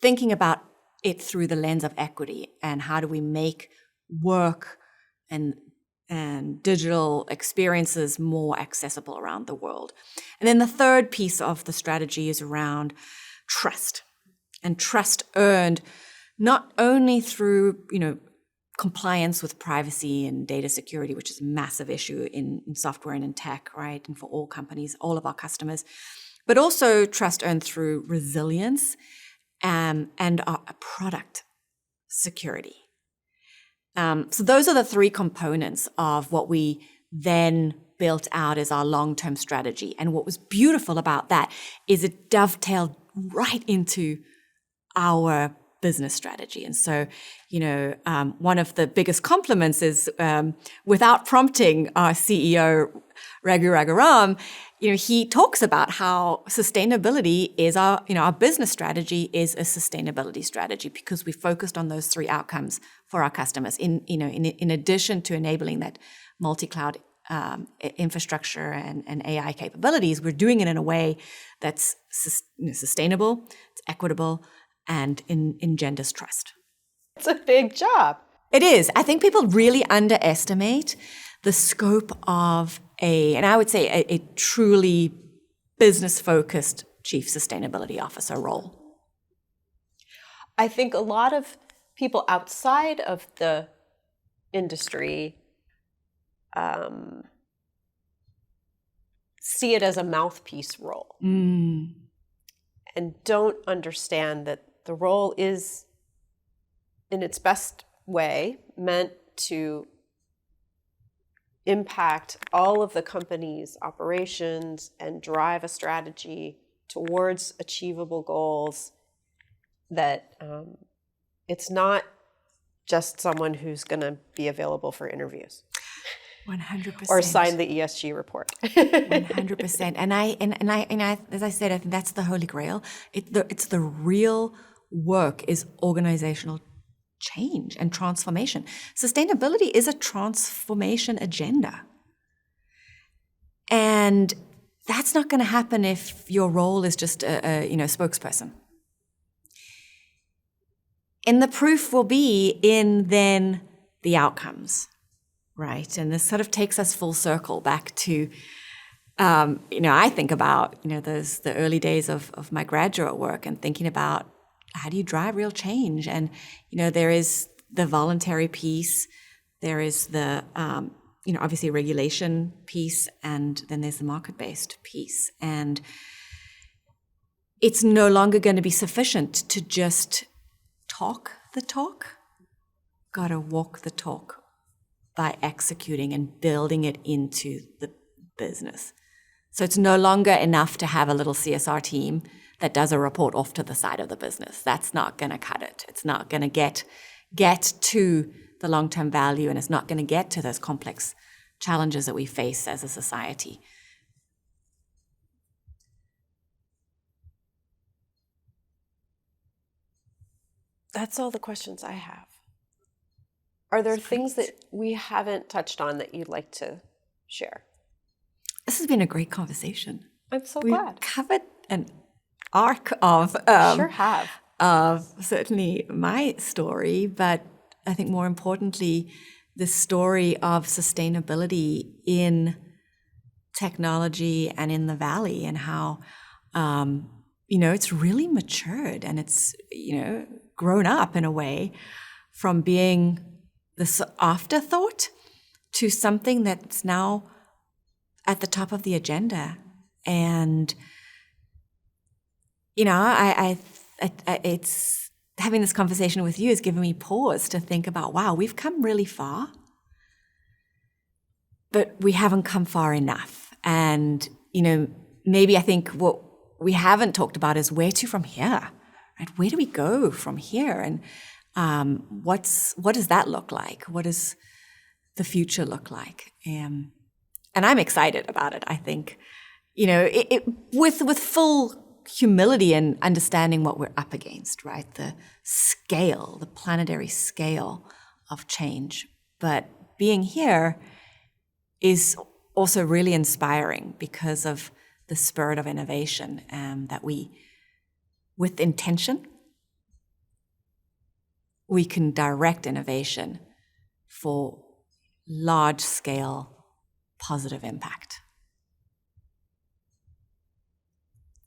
thinking about it through the lens of equity and how do we make work and digital experiences more accessible around the world. And then the third piece of the strategy is around trust, and trust earned not only through, compliance with privacy and data security, which is a massive issue in software and in tech, right? And for all companies, all of our customers, but also trust earned through resilience and our product security. So those are the 3 components of what we then built out as our long-term strategy. And what was beautiful about that is it dovetailed right into our business strategy. And so, one of the biggest compliments is, without prompting, our CEO, Raghu Raghuram, he talks about how sustainability is our business strategy is a sustainability strategy because we focused on those 3 outcomes for our customers. In addition to enabling that multi-cloud infrastructure and AI capabilities, we're doing it in a way that's sustainable, it's equitable, and engenders trust. It's a big job. It is. I think people really underestimate the scope of and I would say a truly business-focused Chief Sustainability Officer role. I think a lot of people outside of the industry see it as a mouthpiece role and don't understand that the role is, in its best way meant to impact all of the company's operations and drive a strategy towards achievable goals, that it's not just someone who's going to be available for interviews 100%. or sign the ESG report. 100%. And I, as I said, I think that's the holy grail. It's the real work is organizational change and transformation. Sustainability is a transformation agenda. And that's not going to happen if your role is just a spokesperson. And the proof will be in then the outcomes, right? And this sort of takes us full circle back to, I think about, the early days of my graduate work and thinking about how do you drive real change? And, there is the voluntary piece, there is the, obviously regulation piece, and then there's the market-based piece. And it's no longer going to be sufficient to just talk the talk. Got to walk the talk by executing and building it into the business. So it's no longer enough to have a little CSR team that does a report off to the side of the business. That's not going to cut it. It's not going to get to the long-term value, and it's not going to get to those complex challenges that we face as a society. That's all the questions I have. Are there things that we haven't touched on that you'd like to share? This has been a great conversation. I'm so We've glad. covered an arc of Sure have. Of certainly my story, but I think more importantly, the story of sustainability in technology and in the Valley, and how it's really matured and it's grown up in a way from being this afterthought to something that's now at the top of the agenda. And it's having this conversation with you has given me pause to think about, wow, we've come really far, but we haven't come far enough. And, maybe I think what we haven't talked about is where to from here, right? Where do we go from here? And what does that look like? What does the future look like? And I'm excited about it. I think, with full humility and understanding what we're up against, right? The scale, the planetary scale of change. But being here is also really inspiring because of the spirit of innovation that we, with intention, we can direct innovation for large-scale positive impact.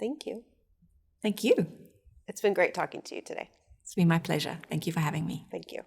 Thank you. Thank you. It's been great talking to you today. It's been my pleasure. Thank you for having me. Thank you.